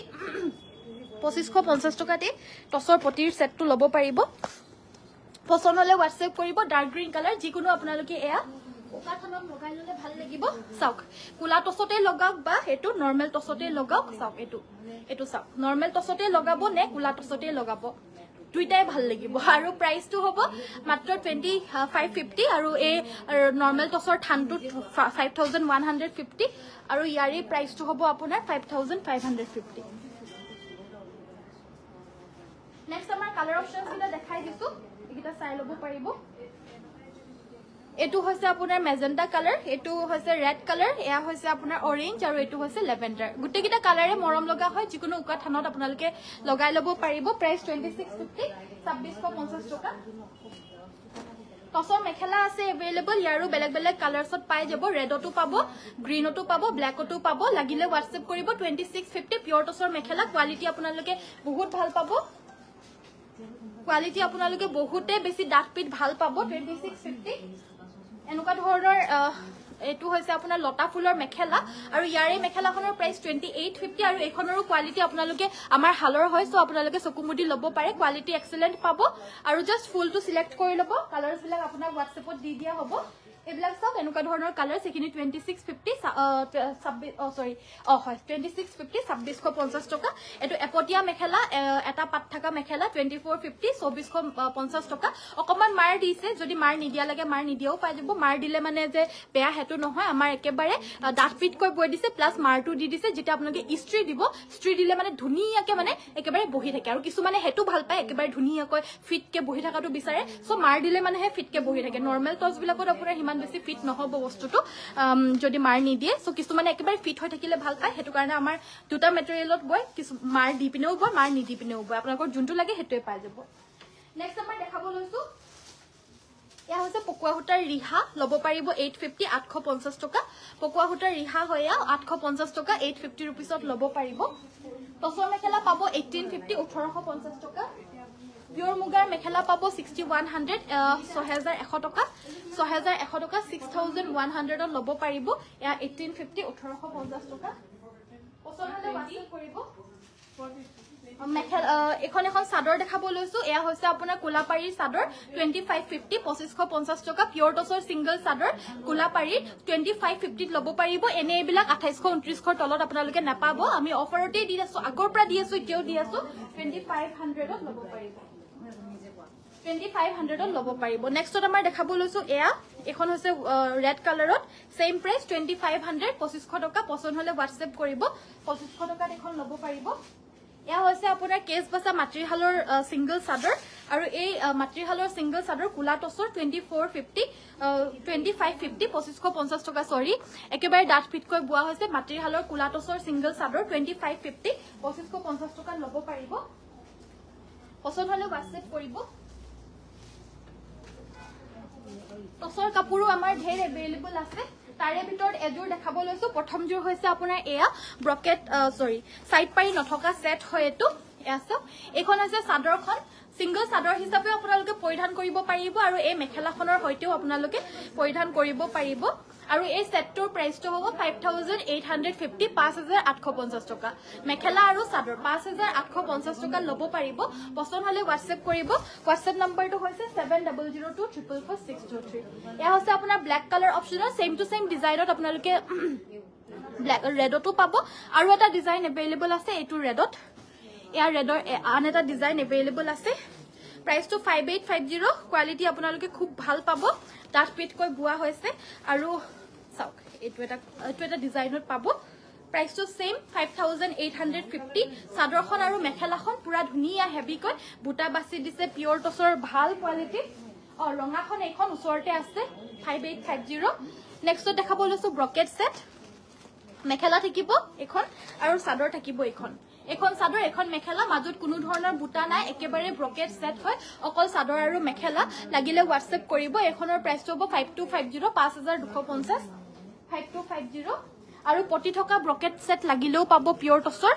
2550 টকাতে টসৰ পটিৰ সেটটো লব পাৰিব পছন্দ হলে WhatsApp কৰিব ডাৰ্ক গ্ৰীন কালাৰ যিকোনো আপোনালোকে এয়া ওকাখনত লগাই ললে ভাল লাগিব চাওক কুলা টসতে লগাওক বা এটো নরমাল টসতে লগাওক চাওক এটো চাওক নরমাল টসতে লগাব নে কুলা টসতে লগাব দুইটাই ভাল লাগিব আৰু প্ৰাইসটো হ'ব মাত্ৰ 2550 আৰু এই নৰমাল টসৰ থানটো 5150 আৰু ইয়াৰে প্ৰাইসটো হ'ব আপোনাৰ 5550 নেক্সট আমাৰ কালাৰ অপশনস গিলা দেখাই দিছো এগিটা চাই লব পাৰিব এটো হৈছে আপোনাৰ মেজেন্টা কালাৰ এটো হৈছে ৰেড কালাৰ এয়া হৈছে আপোনাৰ অৰেঞ্জ আৰু এটো হৈছে লেভেন্ডাৰ গুটেকিটা কালাৰে মৰম লগা হয় যিকোনো উকা থানত আপোনালোকে লগাই লব পাৰিব প্ৰাইস 2650 2650 টকা টসৰ মেখেলা আছে अवेलेबल ইয়াৰো বেলেগ বেলেগ কালাৰছত পাই যাব ৰেডটো পাব গ্ৰীনটো পাব ব্ল্যাকটো পাব লাগিলে WhatsApp কৰিব 2650 পিওৰ টসৰ মেখেলা কোৱালিটি আপোনালোকে বহুত ভাল পাব কোৱালিটি আপোনালোকে বহুতে বেছি ডাঠ পিট ভাল পাব 2650 এনেকুৱা ধৰণৰ এটো হৈছে আপোনাৰ লতা ফুলৰ মেখেলা আৰু ইয়াৰে মেখেলাখনৰ প্ৰাইস 2850 আৰু এখনৰো কোৱালিটি আপোনালোকে আমাৰ হালৰ হয় সো আপোনালোকে চকুমুদি লব পাৰে কোৱালিটি এক্সেলেন্ট পাব আৰু জাস্ট ফুলটো সিলেক্ট কৰি লব কালাৰস বিলাক আপোনাক WhatsAppত দি দিয়া হ'ব এবিলাক সব এনেকুৱা ধৰণৰ কালাৰ সেখিনি 2650 হয় 2650 2650 টকা এটো এপটিয়া মেখেলা এটা পাত থাকা মেখেলা 2450 2450 টকা অকমান মাৰ দিছে যদি মাৰ নিদিয়া লাগে মাৰ নিদিয়াও পাই যাব মাৰ দিলে মানে যে বেয়া হেতু নহয় আমাৰ একেবাৰে ডাঠ পিট কৈ বৈ দিছে প্লাস মাৰটো দি দিছে যেটা আপোনালোকে ইস্ত্ৰি দিব ইস্ত্ৰি দিলে মানে ধুনিয়াকে মানে একেবাৰে বহি থাকে আৰু কিছু মানে হেতু ভাল পায় একেবাৰে ধুনিয়াকৈ ফিটকে বহি থাকাটো বিচাৰে সো মাৰ দিলে মানে হে ফিটকে বহি থাকে নৰমাল টস বিলাকত আপোনাৰ হিমান বেছি ফিট নহব বস্তুটো যদি মাৰ নি দিয়ে সো কিছু মানে একেবাৰে ফিট হৈ থাকিলে ভাল পায় হেতু কাৰণে আমাৰ দুটা মেটেৰিয়েলত বয় কিছু মাৰ দি পিনেও বয় মাৰ নি দি পিনেও বয় আপোনালোকৰ যোনটো লাগে হেতুৱে পাই যাব নেক্সট আমাৰ দেখাব লৈছো ইয়া হৈছে পকুৱা হুটাৰ ৰিহা লব পাৰিব 850 850 টকা পকুৱা হুটাৰ ৰিহা হয়া 850 টকা 850 रुपीसত লব পাৰিব টসৰ মেখেলা পাব 1850 1850 টকা পিওৰ মুগাৰ মেখেলা পাব 6100 6100 টকা 6100 টকা 6100 ত লব পাৰিব ইয়া 1850 1850 টকা পছন্দ হলে WhatsApp কৰিব মেখেলা এখন চাদৰ দেখাব লৈছো এয়া হৈছে আপোনাৰ কোলাপাৰীৰ চাদৰ 2550 2550 টকা পিয়ৰ টছৰ সিঙ্গল চাদৰ কোলাপাৰীৰ 2550 লব পাৰিব এনে এইবিলাক 2829 ৰ তলত আপোনালোকে নাপাব আমি অফাৰতে দি আছো আগৰ পৰা দি আছো এতিয়াও দি আছো 2500 ত লব পাৰিব 2500 ত লব পাৰিব নেক্সটত আমাৰ দেখাব লৈছো এয়া এখন হৈছে ৰেড কালাৰত সেম প্ৰাইস 2500 2500 টকা পছন্দ হলে WhatsApp কৰিব 2500 টকাত এখন লব পাৰিব এয়া হৈছে আপোনাৰ কেছ বাসা মাতৃহালৰ সিঙ্গল চাদৰ আৰু এই মাতৃহালৰ সিঙ্গল চাদৰ কুলা টছৰ 2450 2550 2550 টকা সৰি একেবাৰে ডাঠ ফিটকৈ বুৱা হৈছে মাতৃহালৰ কুলা টছৰ সিঙ্গল চাদৰ 2550 2550 টকা লব পাৰিব পছন্দ হলে WhatsApp কৰিব টছৰ কাপোৰো আমাৰ ঢেৰ এভেইলেবল আছে তাৰে ভিতৰত এজোৰ দেখাব লৈছো প্ৰথম জোৰ হৈছে আপোনাৰ এয়া ব্ৰকেট সৰি সাইড পাৰি নথকা সেট হয় এটো আছে এখন আছে চাদৰখন সিঙ্গল চাদৰ হিচাপে আপোনালোকে পৰিধান কৰিব পাৰিব আৰু এই মেখেলাখনৰ হৈতেও আপোনালোকে পৰিধান কৰিব পাৰিব আৰু এই সেটটোৰ প্ৰাইসটো হ'ব 5850 5850 টকা মেখেলা আৰু চাদৰ 5850 টকা লব পাৰিব পছন্দ হলে WhatsApp কৰিব WhatsApp নম্বৰটো হৈছে 7002444623 এয়া হৈছে আপোনাৰ ব্ল্যাক কালাৰ অপচনৰ সেম টু সেম ডিজাইনত আপোনালোকে ব্ল্যাক ৰেডটো পাব আৰু এটা ডিজাইন এভেইলেবল আছে এটো ৰেডত এয়া ৰেডৰ আন এটা ডিজাইন এভেইলেবল আছে প্ৰাইসটো 5850 কোৱালিটি আপোনালোকে খুব ভাল পাব ডাঠ পিটকৈ বুৱা হৈছে আৰু চাওক এটো এটা ডিজাইনত পাব প্ৰাইসটো সেম 5850 চাদৰখন আৰু মেখেলাখন পুৰা ধুনিয়া হেভিকৈ বুটা বাছি দিছে পিয়ৰ টছৰ ভাল কোৱালিটি আৰু ৰঙাখন এখন ওচৰতে আছে 5850 নেক্সট দেখাব লৈছো ব্ৰকেট সেট মেখেলা থাকিব এখন আৰু চাদৰ থাকিব এখন চাদৰ এখন মেখেলা মাজত কোনো ধৰণৰ বুটা নাই একেবাৰে ব্ৰকেট সেট হয় অকল চাদৰ আৰু মেখেলা লাগিলে WhatsApp কৰিব এখনৰ প্ৰাইসটো হ'ব 5250 5250 5250 আৰু পটি থকা ব্ৰকেট সেট লাগিলেও পাব পিয়ৰ টছৰ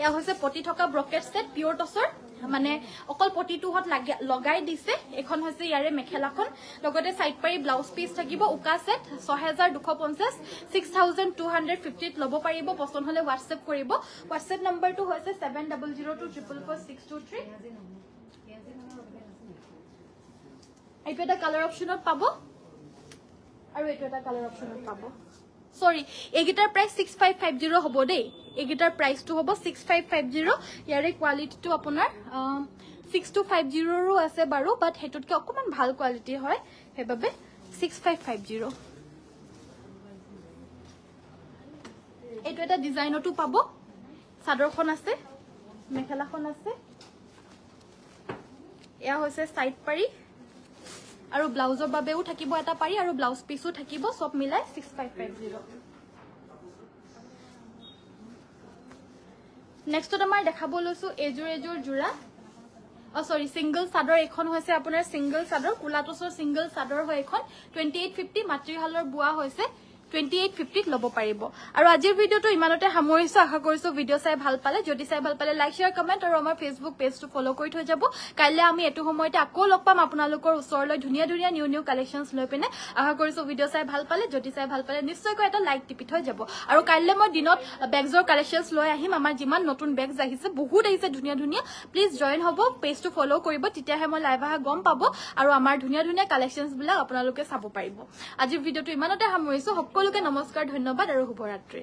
এয়া হৈছে পটি থকা ব্ৰকেট সেট পিয়ৰ টছৰ মানে অকল পটিটো হত লগাই দিছে এখন হৈছে ইয়াৰে মেখেলাখন লগতে সাইড পাৰি ব্লাউজ পিস থাকিব উকা সেট 6250 6250 লব পাৰিব পছন্দ হলে WhatsApp কৰিব WhatsApp নম্বৰটো হৈছে 7002444623 এইটো এটা কালাৰ অপচনত পাব আৰু এইটো এটা কালাৰ অপচনত পাব সৰি এগিটাৰ প্ৰাইস 6550 হ'ব দেই এগিটাৰ প্ৰাইসটো হ'ব 6550 ইয়াৰে কোৱালিটিটো আপোনাৰ 6250 ৰো আছে বাৰু বাট হেতুতকে অকমান ভাল কোৱালিটি হয় হেবাবে 6550 এইটো এটা ডিজাইনটো পাব চাদৰখন আছে মেখেলাখন আছে এয়া হৈছে সাইড পাৰি আৰু ব্লাউজৰ বাবেও থাকিব এটা পাৰি আৰু ব্লাউজ পিসও থাকিব সব মিলাই 6550 নেক্সট আমাৰ দেখাব লৈছো এজোৰ জোৰা সৰি সিঙ্গল চাদৰ এখন হৈছে আপোনাৰ সিঙ্গল চাদৰ কুলাটছৰ সিঙ্গল চাদৰ হয় এখন 2850 মাতৃহালৰ বুৱা হৈছে 2850 লব পাৰিব আৰু আজিৰ ভিডিওটো ইমানতে সামৰিছো আশা কৰিছো ভিডিও চাই ভাল পালে যদি চাই ভাল পালে লাইক শেয়াৰ কমেন্ট আৰু আমাৰ ফেসবুক পেজটো ফলো কৰি থৈ যাব কাইলে আমি এটো সময়তে আকৌ লগ পাম আপোনালোকৰ ওচৰলৈ ধুনিয়া নিউ কালেকশনস লৈ পিনে আশা কৰিছো ভিডিও চাই ভাল পালে যদি চাই ভাল পালে নিশ্চয়কৈ এটা লাইক টিপি থৈ যাব আৰু কাইলে মই দিনত বেগজৰ কালেকশনস লৈ আহিম আমাৰ যিমান নতুন বেগজ আহিছে বহুত আহিছে ধুনিয়া প্লিজ জয়েন হ'ব পেজটো ফলো কৰিব তেতিয়াহে মই লাইভ আহা গম পাব আৰু আমাৰ ধুনিয়া কালেকশনস বিলাক আপোনালোকে চাব পাৰিব আজিৰ ভিডিওটো ইমানতে সামৰিছো সকলোকে নমস্কাৰ ধন্যবাদ আৰু শুভৰাত্ৰি